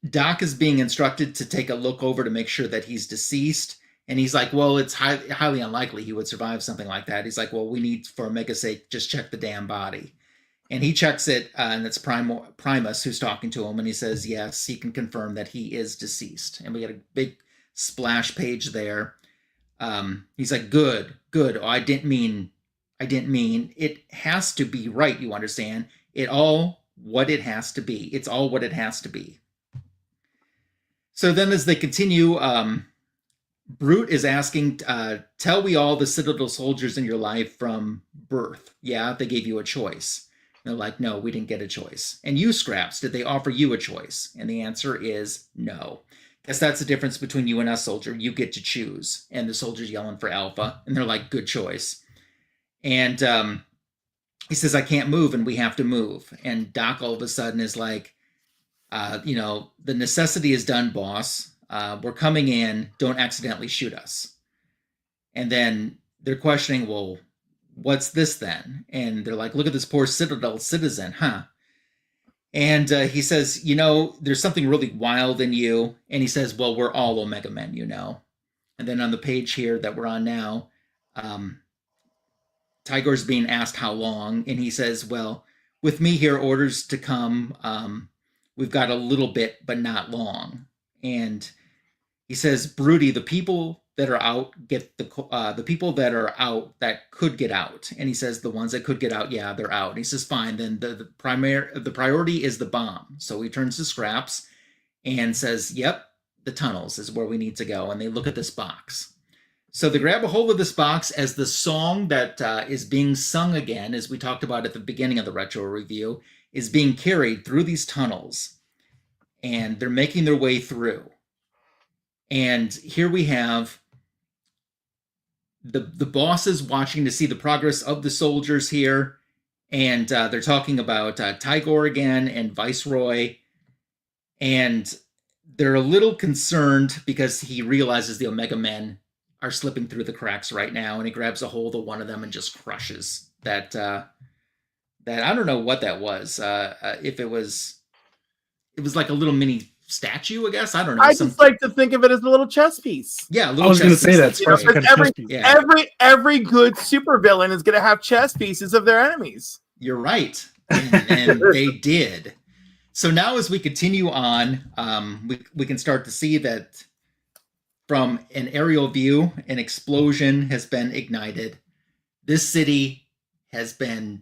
Doc is being instructed to take a look over to make sure that he's deceased. And he's like, well, it's highly unlikely he would survive something like that. He's like, well, we need, for Omega's sake, just check the damn body. And he checks it, and it's Primus who's talking to him, and he says, yes, he can confirm that he is deceased. And we get a big splash page there. He's like, good. Oh, I didn't mean. It has to be right, you understand? It's all what it has to be. So then as they continue, Broot is asking, tell we all the Citadel soldiers in your life from birth. Yeah, they gave you a choice. And they're like, no, we didn't get a choice. And you, Scraps, did they offer you a choice? And the answer is no. Guess that's the difference between you and us, soldier. You get to choose. And the soldier's yelling for Alpha. And they're like, good choice. And he says, I can't move, and we have to move. And Doc all of a sudden is like, the necessity is done, boss. We're coming in. Don't accidentally shoot us. And then they're questioning, well, what's this then? And they're like, look at this poor Citadel citizen, huh? And he says, there's something really wild in you. And he says, well, we're all Omega Men, And then on the page here that we're on now, Tigorr's being asked how long. And he says, well, with me here, orders to come. We've got a little bit, but not long. And he says, Broody, the people that are out get the people that are out that could get out. And he says, the ones that could get out, yeah, they're out. And he says, fine. Then the priority is the bomb. So he turns to Scraps and says, yep, the tunnels is where we need to go. And they look at this box. So they grab a hold of this box as the song that is being sung again, as we talked about at the beginning of the retro review, is being carried through these tunnels. And they're making their way through. And here we have the bosses watching to see the progress of the soldiers here. And they're talking about Tigorr again and Viceroy. And they're a little concerned because he realizes the Omega Men are slipping through the cracks right now, and he grabs a hold of one of them and just crushes that. That I don't know what that was. If it was like a little mini statue, I guess. I don't know. I just like to think of it as a little chess piece. Yeah, I was going to say that. Every good supervillain is going to have chess pieces of their enemies. You're right, and they did. So now, as we continue on, we can start to see that from an aerial view, an explosion has been ignited. This city has been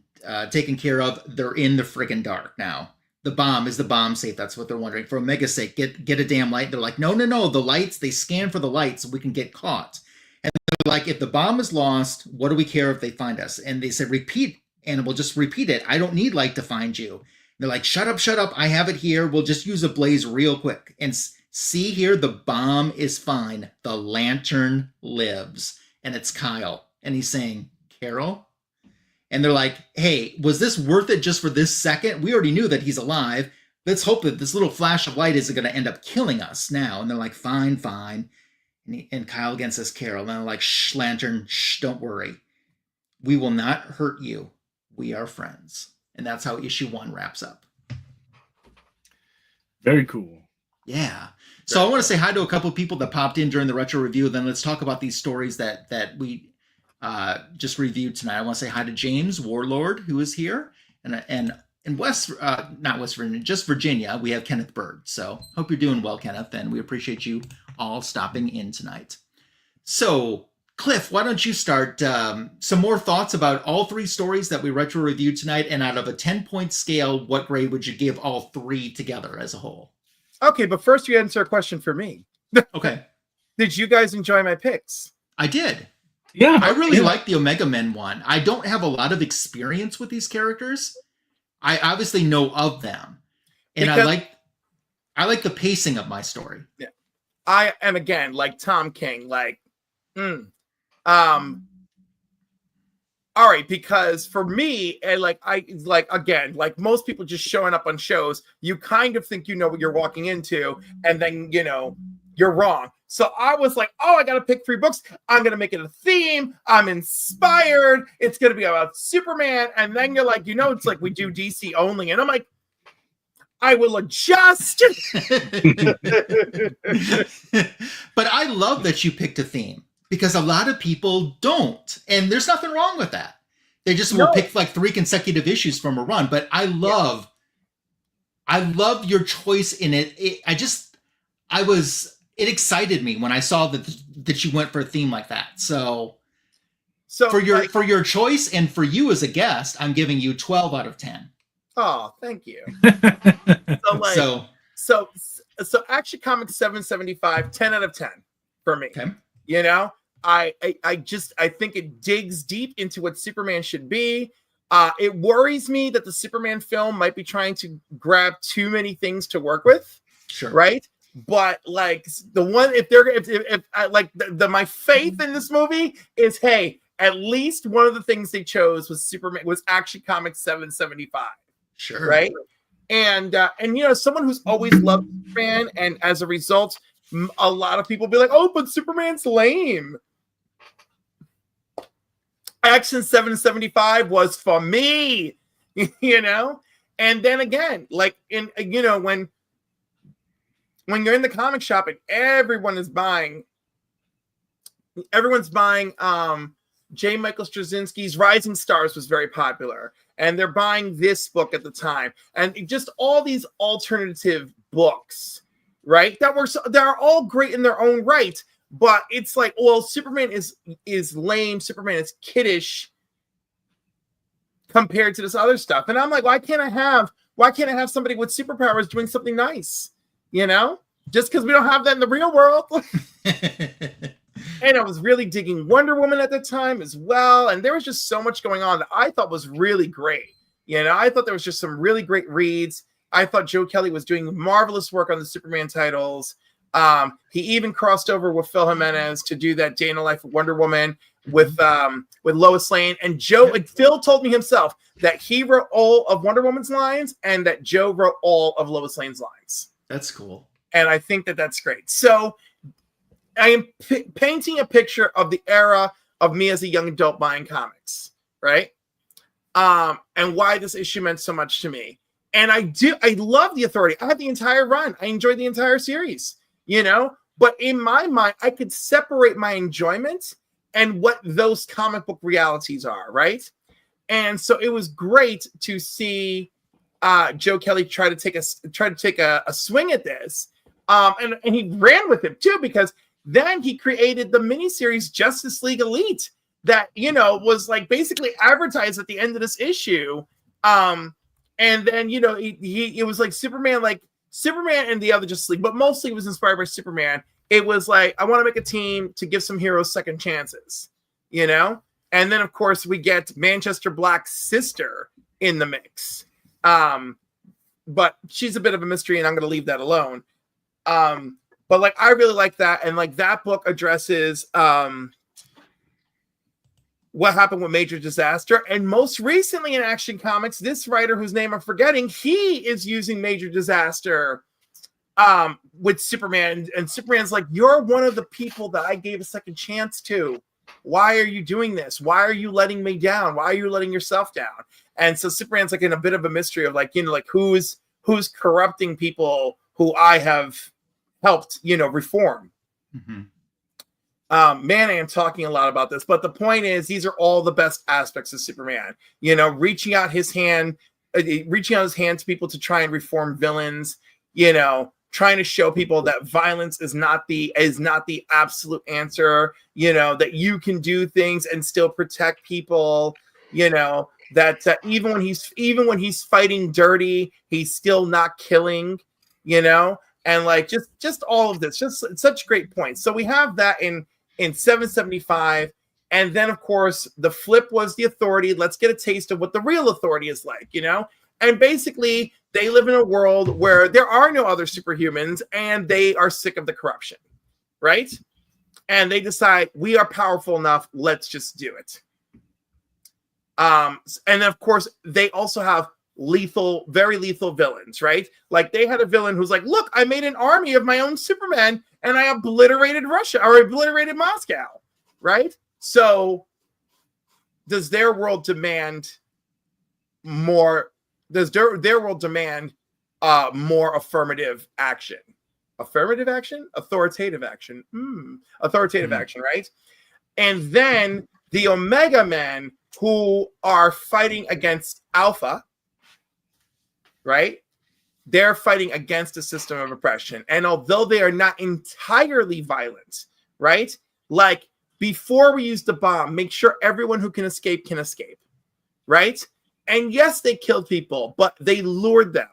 taken care of. They're in the friggin' dark now. The bomb safe? That's what they're wondering. For Omega's sake, get a damn light. They're like, no. The lights, they scan for the lights so we can get caught. And they're like, if the bomb is lost, what do we care if they find us? And they said, repeat, Animal, just repeat it. I don't need light to find you. And they're like, shut up. I have it here. We'll just use a blaze real quick. And see here, the bomb is fine. The lantern lives. And it's Kyle. And he's saying, Carol? And they're like, hey, was this worth it just for this second? We already knew that he's alive. Let's hope that this little flash of light isn't going to end up killing us now. And they're like, fine. And Kyle again says, Carol. And they're like, shh, Lantern, shh, don't worry. We will not hurt you. We are friends. And that's how issue 1 wraps up. Very cool. Yeah. So I want to say hi to a couple of people that popped in during the retro review. Then let's talk about these stories that we just reviewed tonight. I want to say hi to James Warlord, who is here, and in not West Virginia, just Virginia, we have Kenneth Bird. So hope you're doing well, Kenneth, and we appreciate you all stopping in tonight. So Cliff, why don't you start some more thoughts about all 3 stories that we retro reviewed tonight, and out of a 10-point scale, what grade would you give all 3 together as a whole? Okay, but first you answer a question for me. Okay. Did you guys enjoy my picks? I did. Yeah, I really like the Omega Men one. I don't have a lot of experience with these characters. I obviously know of them, and I like the pacing of my story. Yeah, I am again like Tom King. All right, because for me, and like most people just showing up on shows, you kind of think you know what you're walking into, and then you're wrong. So I was like, I got to pick 3 books. I'm going to make it a theme. I'm inspired. It's going to be about Superman. And then you're like, it's like we do DC only. And I'm like, I will adjust. But I love that you picked a theme, because a lot of people don't. And there's nothing wrong with that. They just will pick like 3 consecutive issues from a run. But I love your choice in it. It excited me when I saw that you went for a theme like that. So for your choice and for you as a guest, I'm giving you 12 out of 10. Oh, thank you. So Action Comics 775, 10 out of 10 for me. Okay. I think it digs deep into what Superman should be. It worries me that the Superman film might be trying to grab too many things to work with. Sure. Right. But like the one, my faith in this movie is, hey, at least one of the things they chose was Action Comics 775. Sure. Right. And someone who's always loved Superman, and as a result, a lot of people be like, oh, but Superman's lame. Action 775 was for me, and then again, like when you're in the comic shop and everyone's buying J. Michael Straczynski's Rising Stars was very popular, and they're buying this book at the time, and just all these alternative books, right? They're all great in their own right, but it's like, well, Superman is lame, Superman is kiddish compared to this other stuff, and I'm like, why can't I have somebody with superpowers doing something nice? Just because we don't have that in the real world. And I was really digging Wonder Woman at the time as well. And there was just so much going on that I thought was really great. I thought there was just some really great reads. I thought Joe Kelly was doing marvelous work on the Superman titles. He even crossed over with Phil Jimenez to do that Day in the Life of Wonder Woman with Lois Lane. And Phil told me himself that he wrote all of Wonder Woman's lines and that Joe wrote all of Lois Lane's lines. That's cool. And I think that that's great. So painting a picture of the era of me as a young adult buying comics, right? And why this issue meant so much to me. And I love the Authority. I had the entire run. I enjoyed the entire series, you know? But in my mind, I could separate my enjoyment and what those comic book realities are, right? And so it was great to see Joe Kelly try to take a swing at this. And he ran with it too, because then he created the miniseries Justice League Elite that, you know, was like basically advertised at the end of this issue. And then, you know, it was like Superman and the other Justice League, but mostly it was inspired by Superman. It was like, I want to make a team to give some heroes second chances, you know? And then, of course, we get Manchester Black's sister in the mix. But she's a bit of a mystery, and I'm going to leave that alone. But, like, I really like that. And, like, that book addresses what happened with Major Disaster. And most recently in Action Comics, this writer, whose name I'm forgetting, he is using Major Disaster with Superman. And Superman's like, you're one of the people that I gave a second chance to. Why are you doing this? Why are you letting me down? Why are you letting yourself down? And so Superman's like in a bit of a mystery of like, you know, like who's corrupting people who I have helped, you know, reform. Mm-hmm. Man, I am talking a lot about this, but the point is, these are all the best aspects of Superman. You know, reaching out his hand to people to try and reform villains. You know, trying to show people that violence is not the absolute answer. You know, that you can do things and still protect people. You know, that even when he's fighting dirty, he's still not killing. You know, and like just all of this, just such great points. So we have that in 775, and then of course the flip was the Authority. Let's get a taste of what the real Authority is like, you know. And basically they live in a world where there are no other superhumans, and they are sick of the corruption, right? And they decide, we are powerful enough, let's just do it. And then of course they also have very lethal villains, right? Like they had a villain who's like, look, I made an army of my own Supermen and I obliterated Russia or obliterated Moscow, right? So does their world demand more? Does their world demand more affirmative action? Affirmative action? Authoritative action. Authoritative action, right? And then the Omega Men, who are fighting against Alpha, right? They're fighting against a system of oppression. And although they are not entirely violent, right? Like, before we use the bomb, make sure everyone who can escape, right? And yes, they killed people, but they lured them,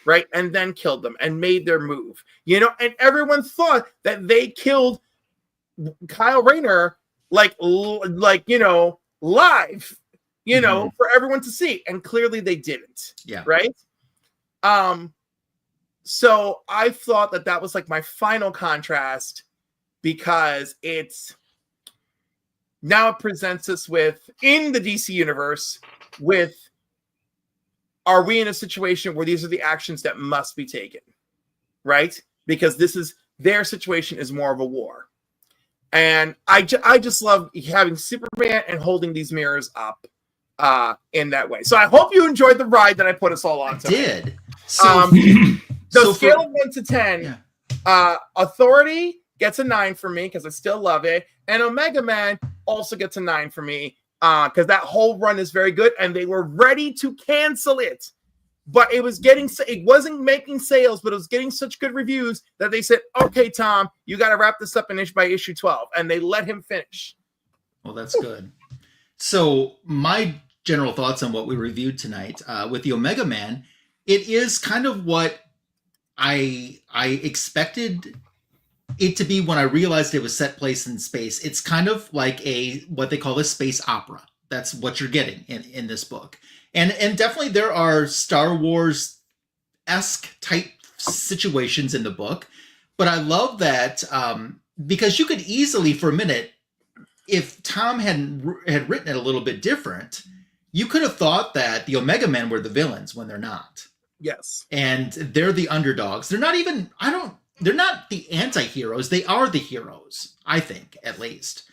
right? And then killed them and made their move, you know? And everyone thought that they killed Kyle Rayner, like you know, live, you know, for everyone to see. And clearly they didn't, right? So I thought that was like my final contrast, because it presents us with, in the DC universe, with, are we in a situation where these are the actions that must be taken, right? Because their situation is more of a war. And I just love having Superman and holding these mirrors up in that way. So I hope you enjoyed the ride that I put us all on tonight. I did. So, scale of 1 to 10, Authority gets a 9 for me because I still love it, and Omega Man also gets a 9 for me because that whole run is very good, and they were ready to cancel it, but it wasn't making sales, but it was getting such good reviews that they said, "Okay, Tom, you got to wrap this up by issue 12," and they let him finish. Well, that's good. So my general thoughts on what we reviewed tonight with the Omega Man. It is kind of what I expected it to be when I realized it was set place in space. It's kind of like what they call a space opera. That's what you're getting in this book. And definitely there are Star Wars-esque type situations in the book. But I love that because you could easily, for a minute, if Tom had written it a little bit different, you could have thought that the Omega Men were the villains when they're not. Yes. And they're the underdogs. They're not even, they're not the anti-heroes. They are the heroes, I think, at least.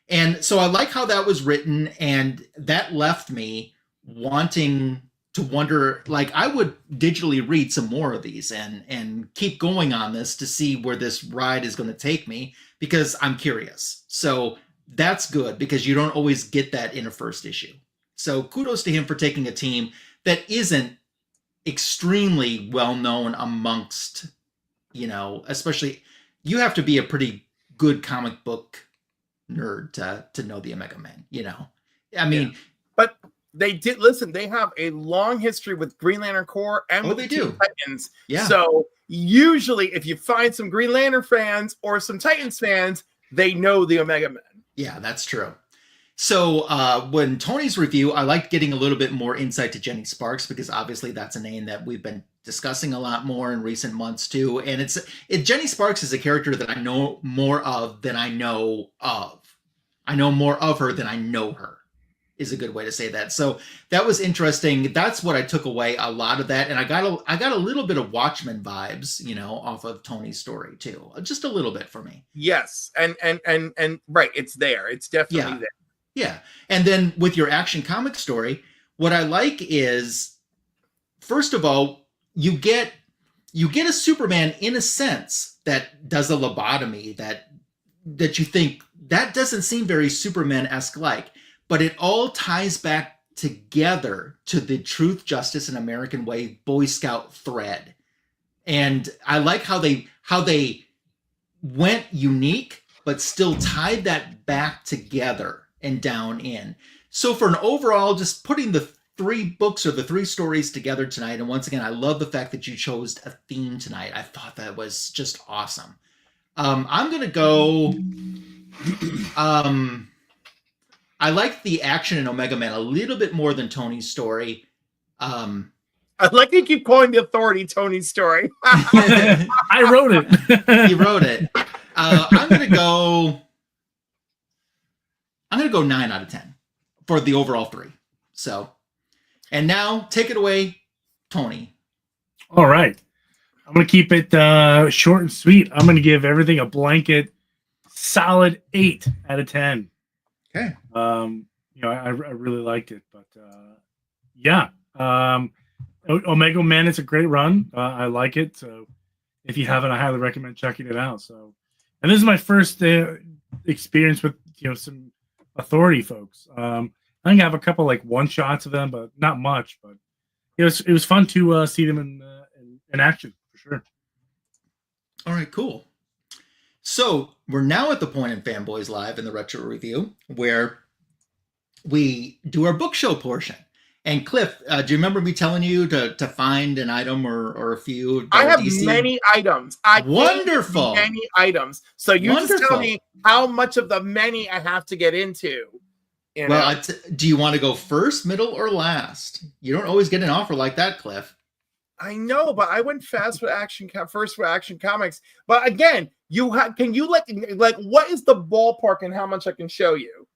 And so I like how that was written, and that left me wanting to wonder, like, I would digitally read some more of these and keep going on this to see where this ride is going to take me, because I'm curious. So that's good, because you don't always get that in a first issue. So kudos to him for taking a team that isn't extremely well known amongst, especially, you have to be a pretty good comic book nerd to know the Omega Men, I mean, but they did listen. They have a long history with Green Lantern Corps and with they the do. Teen Titans. Yeah. So usually, if you find some Green Lantern fans or some Titans fans, they know the Omega Men. Yeah, that's true. So when Tony's review, I liked getting a little bit more insight to Jenny Sparks, because obviously that's a name that we've been discussing a lot more in recent months too. And Jenny Sparks is a character that I know more of than I know of. I know more of her than I know her, is a good way to say that. So that was interesting. That's what I took away, a lot of that. And I got a little bit of Watchmen vibes, off of Tony's story too. Just a little bit for me. Yes. And right, it's there. It's definitely there. Yeah. And then with your Action Comic story, what I like is, first of all, you get a Superman, in a sense, that does a lobotomy, that you think that doesn't seem very Superman-esque like, but it all ties back together to the truth, justice, and American way Boy Scout thread. And I like how they went unique, but still tied that back together and down in. So for an overall, just putting the 3 books or the 3 stories together tonight, and once again, I love the fact that you chose a theme tonight. I thought that was just awesome. I'm going to go... I like the action in Omega Man a little bit more than Tony's story. I like you keep calling the Authority Tony's story. I wrote it. He wrote it. I'm gonna go 9 out of 10 for the overall 3. So, and now take it away, Tony. All right, I'm gonna keep it short and sweet. I'm gonna give everything a blanket solid 8 out of 10. Okay. I really liked it, but yeah. Omega Man is a great run. I like it. So if you haven't, I highly recommend checking it out. So, and this is my first experience with some Authority folks. I think I have a couple like one shots of them, but not much. But it was fun to see them in action for sure. All right, cool. So we're now at the point in Fanboys Live in the Retro Review where we do our book show portion. And Cliff, do you remember me telling you to find an item or a few? I have many items. Wonderful. Many items. So you Wonderful. just tell me how much of the many I have to get into. Well, do you want to go first, middle, or last? You don't always get an offer like that, Cliff. I know, but I went fast with first with Action Comics. But again, can you what is the ballpark and how much I can show you?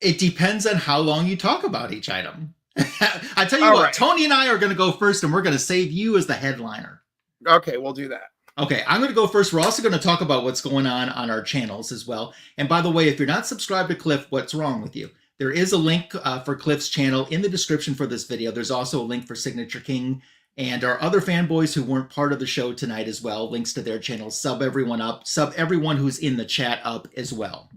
It depends on how long you talk about each item. I tell you All what, right. Tony and I are going to go first, and we're going to save you as the headliner. Okay, we'll do that. Okay, I'm going to go first. We're also going to talk about what's going on our channels as well. And by the way, if you're not subscribed to Cliff, what's wrong with you? There is a link for Cliff's channel in the description for this video. There's also a link for Signature King and our other fanboys who weren't part of the show tonight as well. Links to their channels. Sub everyone up. Sub everyone who's in the chat up as well.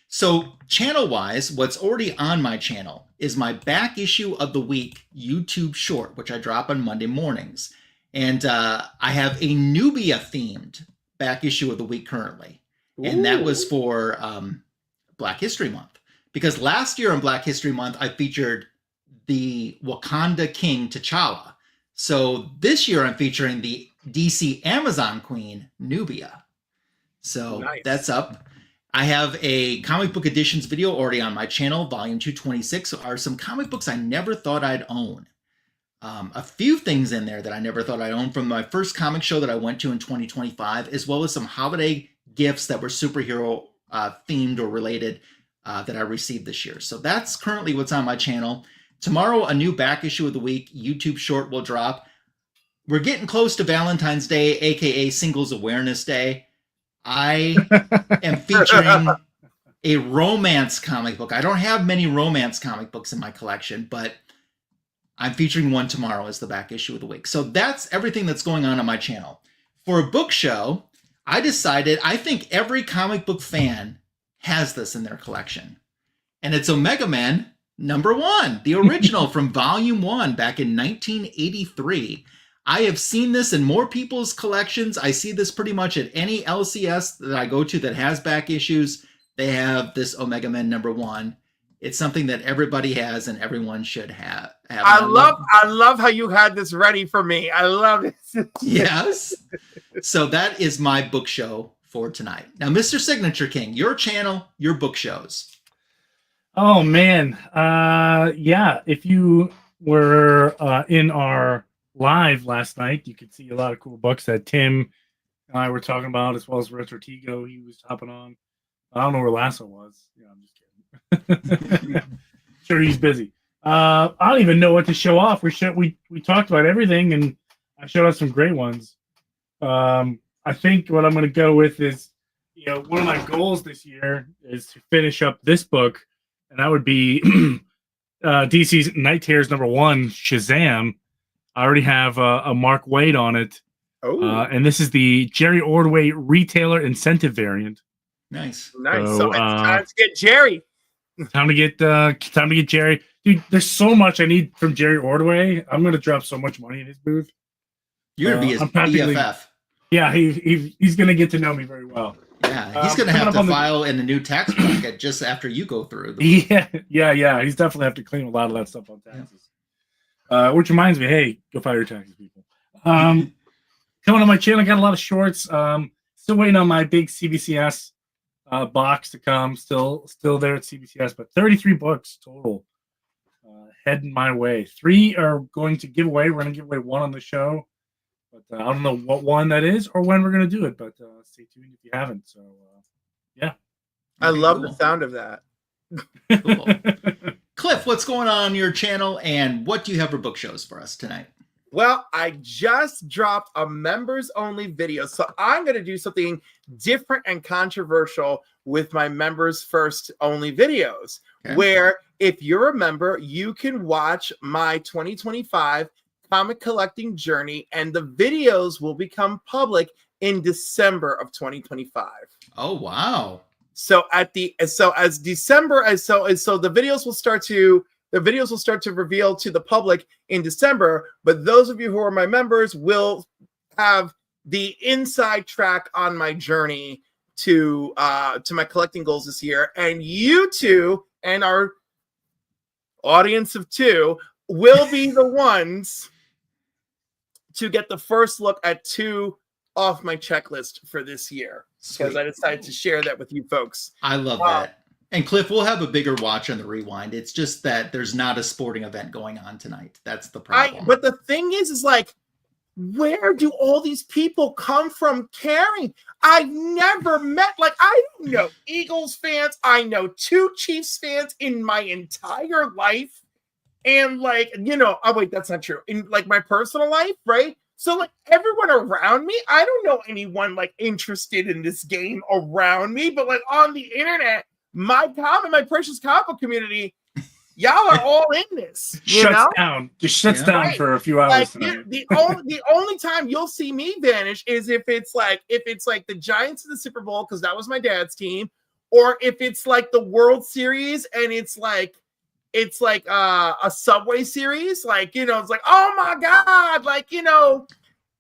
So channel-wise, what's already on my channel is my back issue of the week YouTube short, which I drop on Monday mornings. And I have a Nubia-themed back issue of the week currently. And that was for Black History Month. Because last year on Black History Month, I featured the Wakanda King T'Challa. So this year I'm featuring the DC Amazon Queen, Nubia. So Nice. That's up. I have a comic book editions video already on my channel. Volume 226 are some comic books I never thought I'd own. A few things in there that I never thought I'd own from my first comic show that I went to in 2025, as well as some holiday gifts that were superhero themed or related that I received this year. So that's currently what's on my channel. Tomorrow, a new back issue of the week YouTube short will drop. we're getting close to Valentine's Day, aka Singles Awareness Day. I am featuring a romance comic book. I don't have many romance comic books in my collection, but I'm featuring one tomorrow as the back issue of the week. So that's everything that's going on my channel. For a book show, I decided I think every comic book fan has this in their collection. And it's Omega Man #1, the original from Volume 1 back in 1983. I have seen this in more people's collections. I see this pretty much at any LCS that I go to that has back issues. They have this Omega Man #1. It's something that everybody has and everyone should have. I love how you had this ready for me. I love it. Yes. So that is my book show for tonight. Now, Mr. Signature King, your channel, your book shows. Oh man, yeah. If you were in our live last night, you could see a lot of cool books that Tim and I were talking about, as well as Retro Tigo. He was hopping on. I don't know where Lasso was. Yeah, I'm just kidding. Sure, he's busy. I don't even know what to show off. We talked about everything, and I showed us some great ones. I think what I'm going to go with is, one of my goals this year is to finish up this book, and that would be DC's Night Terrors #1, Shazam. I already have a Mark Waid on it. Oh, and this is the Jerry Ordway retailer incentive variant. Nice. So it's time to get Jerry. Time to get Jerry. Dude, there's so much I need from Jerry Ordway. I'm going to drop so much money in his booth. You're going to be his BFF. Yeah, he's going to get to know me very well. Yeah, he's going to have to file in the new tax bracket just after you go through. Yeah. He's definitely have to clean a lot of that stuff on taxes. Yeah. Which reminds me, hey, go file your taxes, people. Coming on my channel, I got a lot of shorts. Still waiting on my big CBCS box to come. Still there at CBCS, but 33 books total heading my way. 3 are going to give away. We're going to give away 1 on the show, but I don't know what one that is or when we're going to do it. But stay tuned if you haven't. So yeah, I love the sound of that. Cool. Cliff, what's going on your channel, and what do you have for book shows for us tonight? Well, I just dropped a members only video, so I'm going to do something different and controversial with my members first only videos, where if you're a member, you can watch my 2025 comic collecting journey, and the videos will become public in December of 2025. Oh, wow. So the videos will start to reveal to the public in December, but those of you who are my members will have the inside track on my journey to my collecting goals this year. And you two and our audience of 2 will be the ones to get the first look at 2 off my checklist for this year, because I decided to share that with you folks. I love that. And Cliff, we'll have a bigger watch on the rewind. It's just that there's not a sporting event going on tonight. That's the problem. But the thing is like, where do all these people come from caring? I've never met, I don't know Eagles fans. I know 2 Chiefs fans in my entire life. And oh wait, that's not true. In my personal life, right? So everyone around me, I don't know anyone interested in this game around me, but on the internet, my precious comic community, y'all are all in this. Shuts down right. For a few hours. The only time you'll see me vanish is if it's the Giants in the Super Bowl, because that was my dad's team, or if it's the World Series and it's a Subway series, it's oh my god,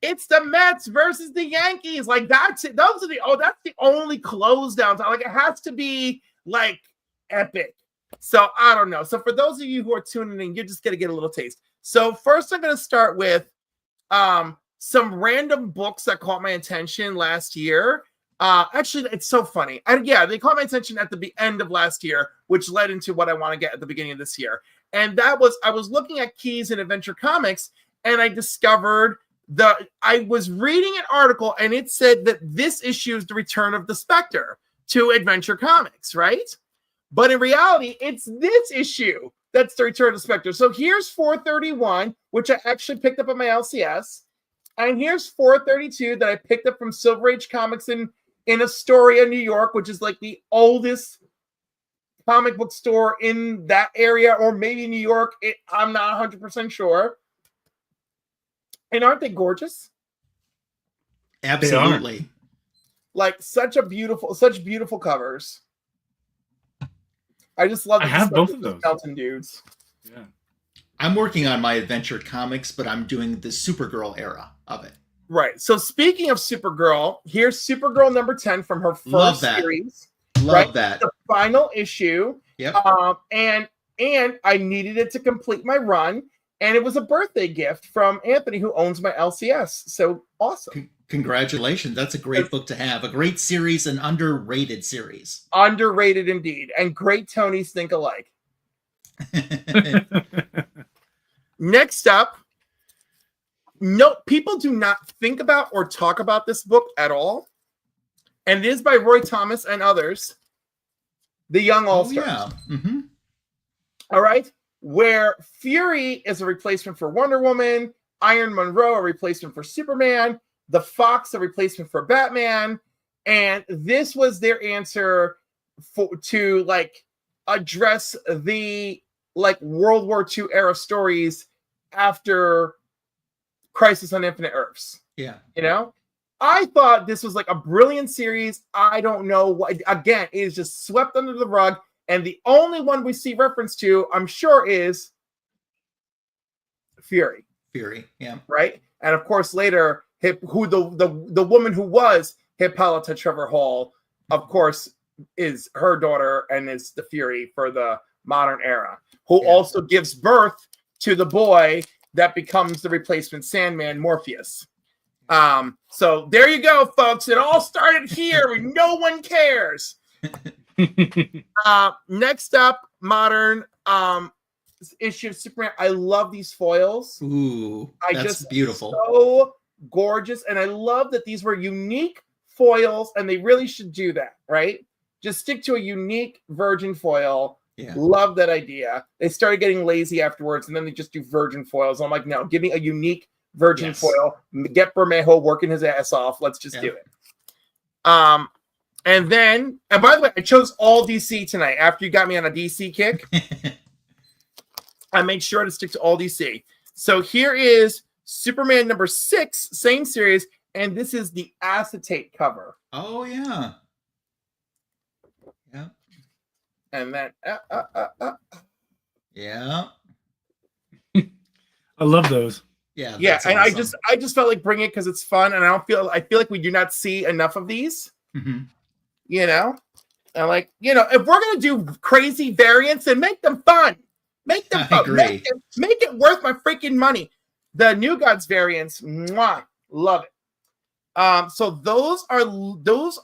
it's the Mets versus the Yankees, that's it. That's the only close down time. It has to be epic. So I don't know. So for those of you who are tuning in, you're just gonna get a little taste. So first, I'm gonna start with some random books that caught my attention last year. Actually, it's so funny. They caught my attention at the end of last year, which led into what I want to get at the beginning of this year. And that was, I was looking at keys in Adventure Comics, and I discovered I was reading an article, and it said that this issue is the return of the Spectre to Adventure Comics, right? But in reality, it's this issue that's the return of the Spectre. So here's 431, which I actually picked up on my LCS. And here's 432 that I picked up from Silver Age Comics in Astoria, New York, which is like the oldest comic book store in that area, or maybe New York. I'm not 100% sure. And aren't they gorgeous? Absolutely. Like such beautiful covers. I just love. I have both of those. Skeleton dudes. Yeah. I'm working on my Adventure Comics, but I'm doing the Supergirl era of it. Right. So speaking of Supergirl, here's Supergirl number 10 from her first series. Love that. The final issue. Yep. And I needed it to complete my run, and it was a birthday gift from Anthony, who owns my LCS. So awesome. Congratulations. That's a great book to have. A great series, an underrated series. Underrated indeed. And great Tonys think alike. Next up, no, people do not think about or talk about this book at all. And it is by Roy Thomas and others. The Young All-Stars. Oh, yeah. Mm-hmm. All right. Where Fury is a replacement for Wonder Woman, Iron Monroe a replacement for Superman, the Fox a replacement for Batman, and this was their answer to like address the like World War II era stories after Crisis on Infinite Earths. Yeah. You know? I thought this was like a brilliant series. I don't know what, again, it is just swept under the rug. And the only one we see reference to, I'm sure, is Fury. Fury, yeah. Right? And of course, later, who the woman who was Hippolyta Trevor Hall, of course, is her daughter and is the Fury for the modern era, who also gives birth to the boy that becomes the replacement Sandman, Morpheus. So there you go, folks. It all started here and no one cares. Next up, modern issue of Superman. I love these foils. Ooh, that's beautiful. So gorgeous. And I love that these were unique foils, and they really should do that, right? Just stick to a unique virgin foil. Yeah. Love that idea. They started getting lazy afterwards, and then they just do virgin foils. I'm like, no, give me a unique virgin foil. Get Bermejo working his ass off. Let's just do it. And then, and by the way, I chose all DC tonight. After you got me on a DC kick, I made sure to stick to all DC. So here is Superman number 6, same series, and this is the acetate cover. Oh, yeah. Yeah. And then, yeah. I love those. Yeah, awesome. and I just felt like bringing it because it's fun, and I feel like we do not see enough of these. Mm-hmm. You know, and like, you know, if we're gonna do crazy variants, then make them fun. Make them fun. Make it worth my freaking money. The New Gods variants, mwah, love it. So those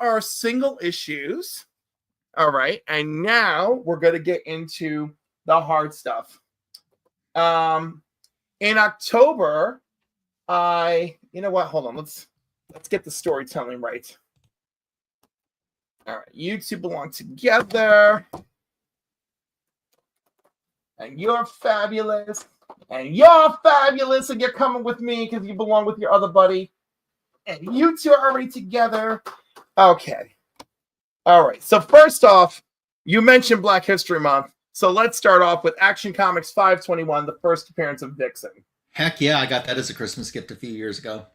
are single issues. All right, and now we're gonna get into the hard stuff. In October, you know what? Hold on. Let's get the storytelling right. All right, you two belong together. And you're fabulous. And you're fabulous. And you're coming with me because you belong with your other buddy. And you two are already together. Okay. All right. So first off, you mentioned Black History Month. So let's start off with Action Comics 521, the first appearance of Vixen. Heck yeah, I got that as a Christmas gift a few years ago.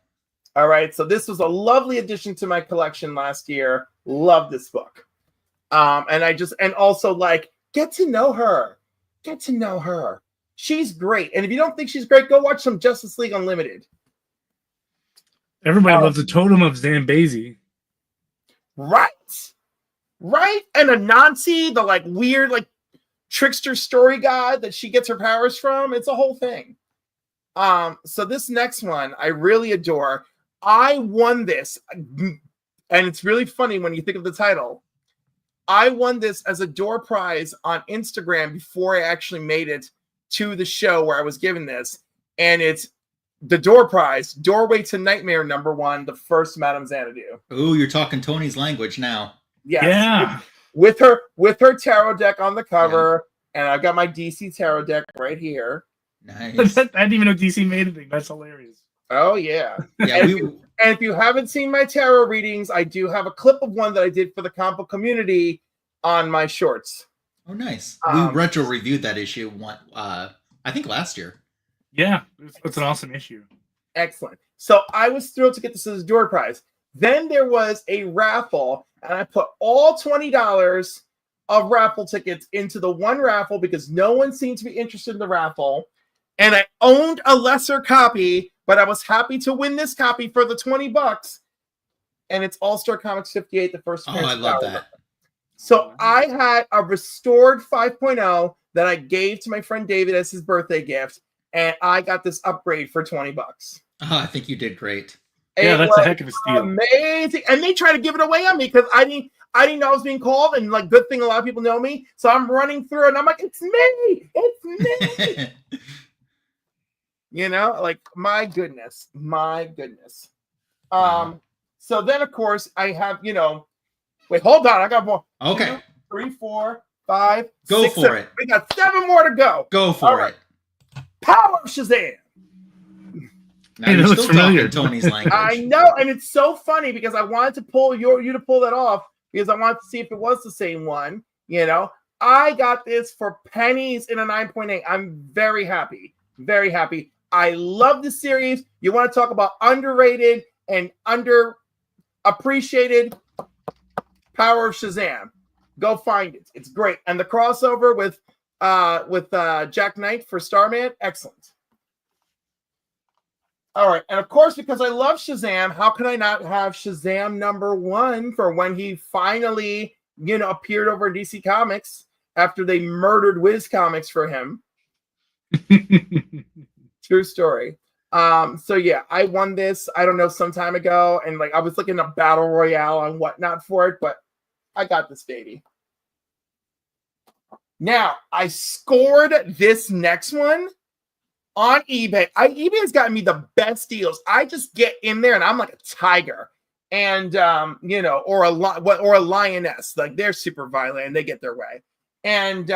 All right, so this was a lovely addition to my collection last year. Love this book. And also like, get to know her. Get to know her. She's great. And if you don't think she's great, go watch some Justice League Unlimited. Everybody loves the totem of Zambezi. Right. Right? And Anansi, the like weird, like trickster story god that she gets her powers from. It's a whole thing. So this next one I really adore. I won this, and it's really funny when you think of the title. I won this as a door prize on Instagram before I actually made it to the show where I was given this, and it's the door prize, Doorway to Nightmare #1, the first Madame Xanadu. Ooh, you're talking Tony's language now. Yes. Yeah. With her tarot deck on the cover, and I've got my DC tarot deck right here. Nice. I didn't even know DC made anything. That's hilarious. Oh yeah. Yeah, And if you haven't seen my tarot readings, I do have a clip of one that I did for the comic book community on my shorts. Oh, nice. We retro reviewed that issue I think last year. Yeah, it's an awesome issue. Excellent. So I was thrilled to get this as a door prize. Then there was a raffle, and I put all $20 of raffle tickets into the one raffle because no one seemed to be interested in the raffle. And I owned a lesser copy, but I was happy to win this copy for the $20. And it's All-Star Comics 58, the first appearance. Oh, I love that. So I had a restored 5.0 that I gave to my friend David as his birthday gift, and I got this upgrade for $20. Oh, I think you did great. Yeah, that's a heck of a steal. Amazing. And they tried to give it away on me because I didn't know I was being called, and like good thing a lot of people know me. So I'm running through and I'm like, it's me. It's me. You know, like my goodness. So then of course I have, wait, hold on. I got more. Okay. 2, 3, 4, 5. Go 6, for 7. it. We got 7 more to go. Go for it. Power of Shazam. Now you're still talking Tony's language. I know, and it's so funny because I wanted to pull you to pull that off because I wanted to see if it was the same one. I got this for pennies in a 9.8. I'm very happy. Very happy. I love the series. You want to talk about underrated and underappreciated? Power of Shazam. Go find it. It's great. And the crossover with Jack Knight for Starman, excellent. All right, and of course, because I love Shazam, how can I not have Shazam #1 for when he finally, appeared over in DC Comics after they murdered Wiz Comics for him? True story. So yeah, I won this, I don't know, some time ago, and I was looking at Battle Royale and whatnot for it, but I got this baby. Now, I scored this next one on eBay. eBay has gotten me the best deals. I just get in there and I'm like a tiger, and or a lioness. Like they're super violent and they get their way. And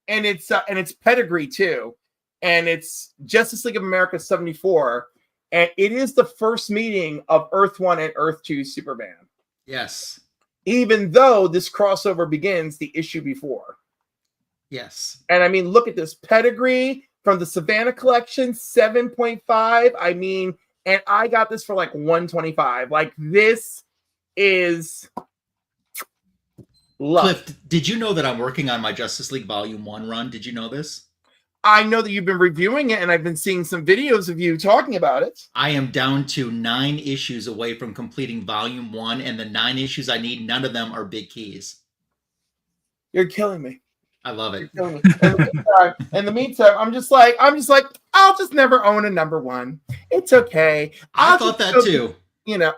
it's pedigree too, and it's Justice League of America 74, and it is the first meeting of Earth 1 and Earth 2 Superman. Yes. Even though this crossover begins the issue before. Yes. And I mean, look at this pedigree from the Savannah collection, 7.5. I mean, and I got this for like $125. Like, this is love. Cliff, did you know that I'm working on my Justice League Volume 1 run? Did you know this? I know that you've been reviewing it, and I've been seeing some videos of you talking about it. I am down to 9 issues away from completing Volume 1, and the 9 issues I need, none of them are big keys. You're killing me. I love it. In the meantime, I'm just like, I'll just never own a #1. It's okay. I thought that too.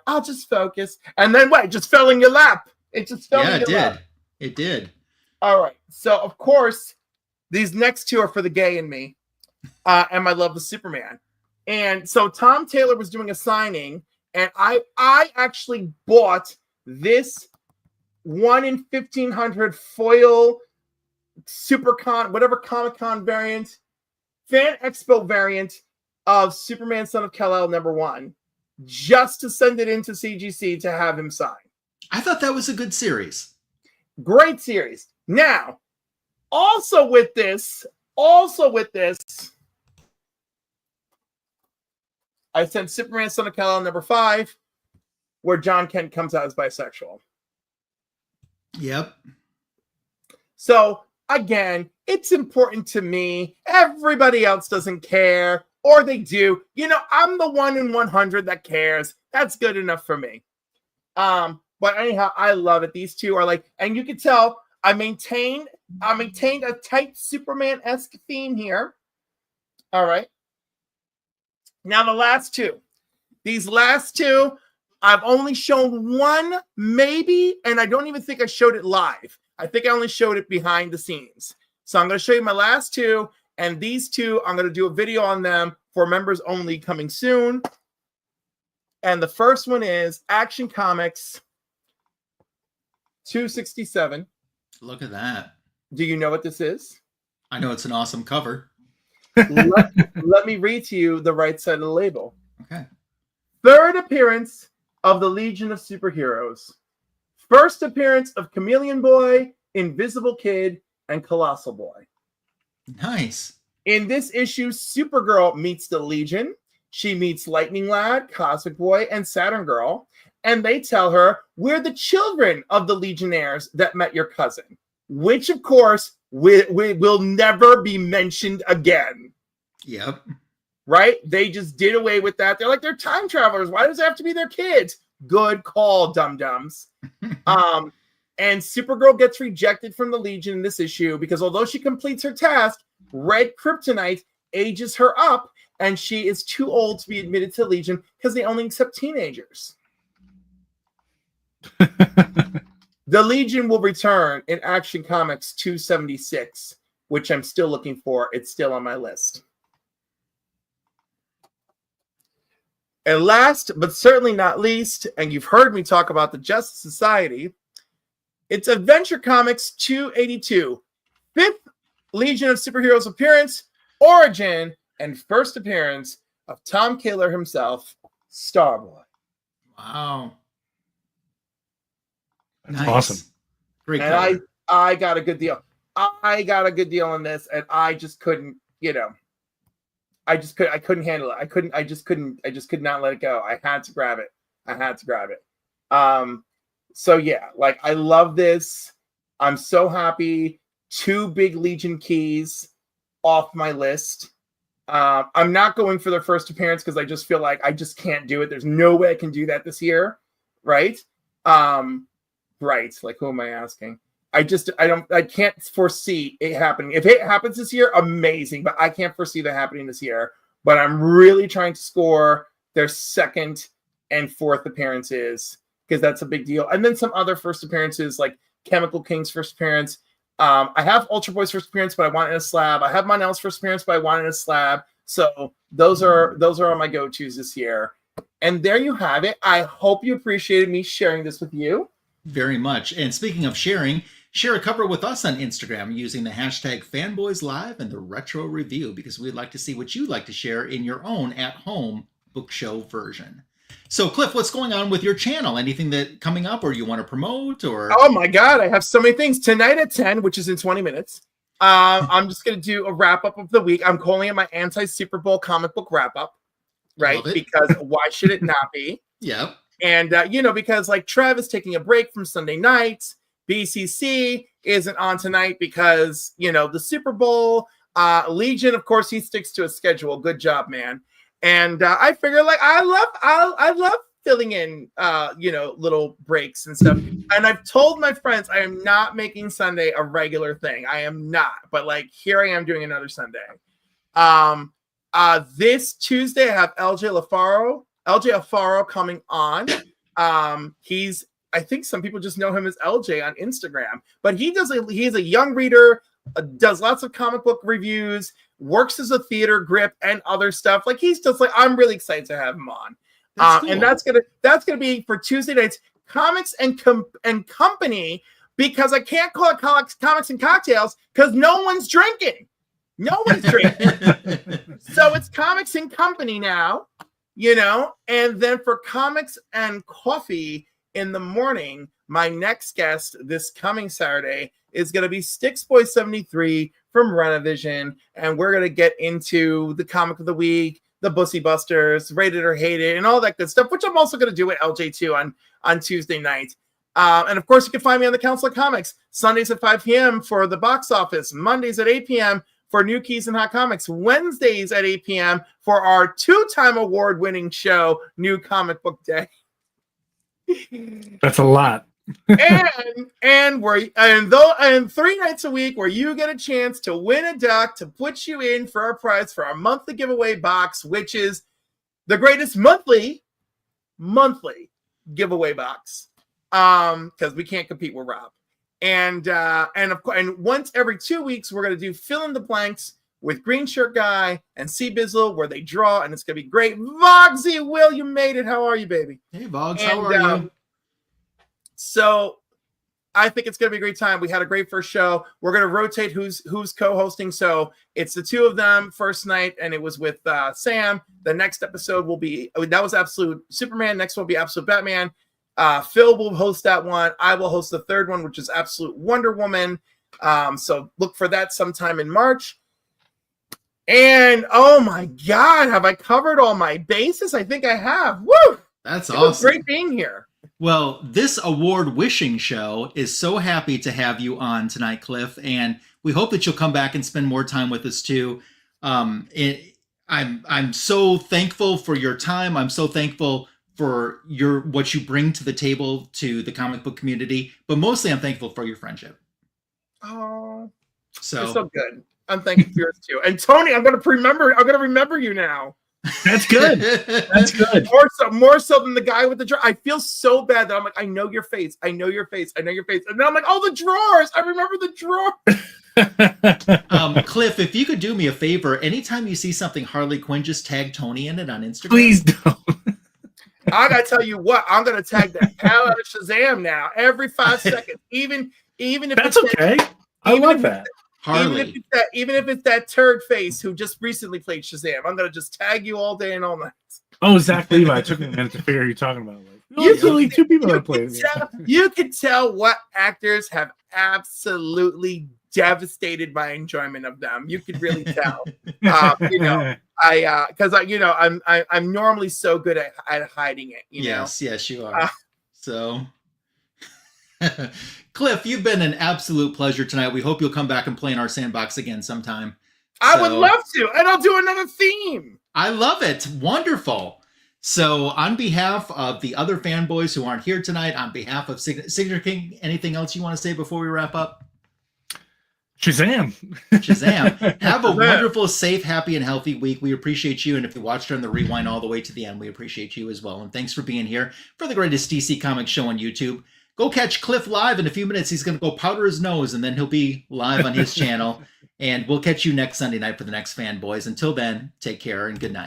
I'll just focus. And then what? It just fell in your lap. It just fell in your lap. It did. All right. So, of course, these next 2 are for the gay in me and my love of Superman. And so Tom Taylor was doing a signing, and I actually bought this 1 in 1,500 foil Supercon, whatever Comic-Con variant, Fan Expo variant of Superman Son of Kal-El #1, just to send it into CGC to have him sign. I thought that was a good series. Great series. Now, also with this, I sent Superman Son of Kal-El #5, where John Kent comes out as bisexual. Yep. So, again, it's important to me. Everybody else doesn't care, or they do. I'm the 1 in 100 that cares. That's good enough for me. But anyhow, I love it. These 2 are like, and you can tell I maintained a tight Superman-esque theme here. All right. Now the last 2. These last 2, I've only shown one, maybe, and I don't even think I showed it live. I think I only showed it behind the scenes. So I'm going to show you my last 2, and these 2, I'm going to do a video on them for members only coming soon. And the first one is Action Comics 267. Look at that. Do you know what this is? I know it's an awesome cover. Let me read to you the right side of the label. Okay. Third appearance of the Legion of Superheroes. First appearance of Chameleon Boy, Invisible Kid, and Colossal Boy. Nice. In this issue, Supergirl meets the Legion. She meets Lightning Lad, Cosmic Boy, and Saturn Girl. And they tell her, we're the children of the Legionnaires that met your cousin. Which, of course, will never be mentioned again. Yep. Right? They just did away with that. They're like, they're time travelers. Why does it have to be their kids? Good call, dum-dums. And Supergirl gets rejected from the Legion in this issue because although she completes her task, Red Kryptonite ages her up and she is too old to be admitted to the Legion because they only accept teenagers. The Legion will return in Action Comics 276, which I'm still looking for. It's still on my list. And last, but certainly not least, and you've heard me talk about the Justice Society, it's Adventure Comics 282. Fifth Legion of Superheroes appearance, origin, and first appearance of Tom Taylor himself, Starboy. Wow. That's awesome. Great. And I got a good deal. I got a good deal on this, and I just couldn't, I couldn't handle it. I just could not let it go. I had to grab it. So yeah, like I love this. I'm so happy. 2 big Legion keys off my list. I'm not going for their first appearance because I just feel like I just can't do it. There's no way I can do that this year. Right. Right. Like, who am I asking? I can't foresee it happening. If it happens this year, amazing, but I can't foresee that happening this year. But I'm really trying to score their second and fourth appearances because that's a big deal. And then some other first appearances like Chemical King's first appearance. I have Ultra Boy's first appearance, but I want it in a slab. I have Monel's first appearance, but I want it in a slab. So those are all my go-tos this year. And there you have it. I hope you appreciated me sharing this with you. Very much. And speaking of sharing, share a cover with us on Instagram using the hashtag FanboysLive and the Retro Review because we'd like to see what you'd like to share in your own at-home book show version. So, Cliff, what's going on with your channel? Anything that coming up or you want to promote? Or Oh, my God. I have so many things. Tonight at 10, which is in 20 minutes, I'm just going to do a wrap-up of the week. I'm calling it my anti-Super Bowl comic book wrap-up, right? Because why should it not be? Yep. And, because like Trev is taking a break from Sunday nights. BCC isn't on tonight because, the Super Bowl. Legion, of course, he sticks to a schedule. Good job, man. And I figure like I love filling in, little breaks and stuff. And I've told my friends I am not making Sunday a regular thing. I am not. But like here I am doing another Sunday. This Tuesday I have LJ Alfaro coming on. I think some people just know him as LJ on Instagram, but he's a young reader, does lots of comic book reviews, works as a theater grip and other stuff. Like he's just like, I'm really excited to have him on. Cool. And that's gonna be for Tuesday nights, Comics and Company, because I can't call it Comics and Cocktails because no one's drinking. So it's Comics and Company now, and then for Comics and Coffee in the morning, my next guest this coming Saturday is going to be Sticksboy73 from Renavision, and we're going to get into the comic of the week, the Bussy Busters, Rated or Hated, and all that good stuff, which I'm also going to do with LJ2 on Tuesday night. And of course, you can find me on the Council of Comics, Sundays at 5 p.m. for the box office, Mondays at 8 p.m. for New Keys and Hot Comics, Wednesdays at 8 p.m. for our 2-time award-winning show, New Comic Book Day. That's a lot. and 3 nights a week where you get a chance to win a duck to put you in for our prize for our monthly giveaway box, which is the greatest monthly giveaway box. Because we can't compete with Rob. And once every 2 weeks we're gonna do fill in the blanks with Green Shirt Guy and C Bizzle where they draw, and it's gonna be great. Vogsy, Will, you made it. How are you, baby? Hey, Vogs, how are you? So I think it's going to be a great time. We had a great first show. We're going to rotate who's co-hosting. So it's the two of them first night, and it was with Sam. The next episode will be, that was Absolute Superman. Next one will be Absolute Batman. Phil will host that one. I will host the third one, which is Absolute Wonder Woman. So look for that sometime in March. And oh my God, have I covered all my bases? I think I have. Woo! That's It was awesome. great being here. Well, this award-wishing show is so happy to have you on tonight, Cliff, and we hope that you'll come back and spend more time with us too. I'm so thankful for your time. I'm so thankful for what you bring to the table to the comic book community, but mostly I'm thankful for your friendship. Oh, So you're so good. I'm thankful for yours too. And Tony, I'm gonna remember you now. That's good. That's good. More so than the guy with the drawer. I feel so bad that I'm like, I know your face. I know your face. I know your face. And then I'm like, oh, the drawers. I remember the drawer. Cliff, if you could do me a favor, anytime you see something Harley Quinn, just tag Tony in it on Instagram. Please don't. I gotta tell you what, I'm gonna tag the hell out of Shazam now every 5 seconds. Even if That's okay. I like that. Harley. Even if it's that turd face who just recently played Shazam, I'm gonna just tag you all day and all night. Oh, Zach Levi. It took me a minute to figure who you're talking about. Like, only two people that played it. You can tell what actors have absolutely devastated my enjoyment of them. You could really tell. I'm normally so good at hiding it. Yes, you are. So, Cliff, you've been an absolute pleasure tonight. We hope you'll come back and play in our sandbox again sometime. I would love to, and I'll do another theme. I love it. Wonderful. So, on behalf of the other fanboys who aren't here tonight, on behalf of Signature King, anything else you want to say before we wrap up? Shazam. Have a wonderful, safe, happy, and healthy week. We appreciate you. And if you watched on the rewind all the way to the end, we appreciate you as well. And thanks for being here for the greatest DC Comics show on YouTube. Go catch Cliff live in a few minutes. He's going to go powder his nose, and then he'll be live on his channel. And we'll catch you next Sunday night for the next Fanboys. Until then, take care and good night.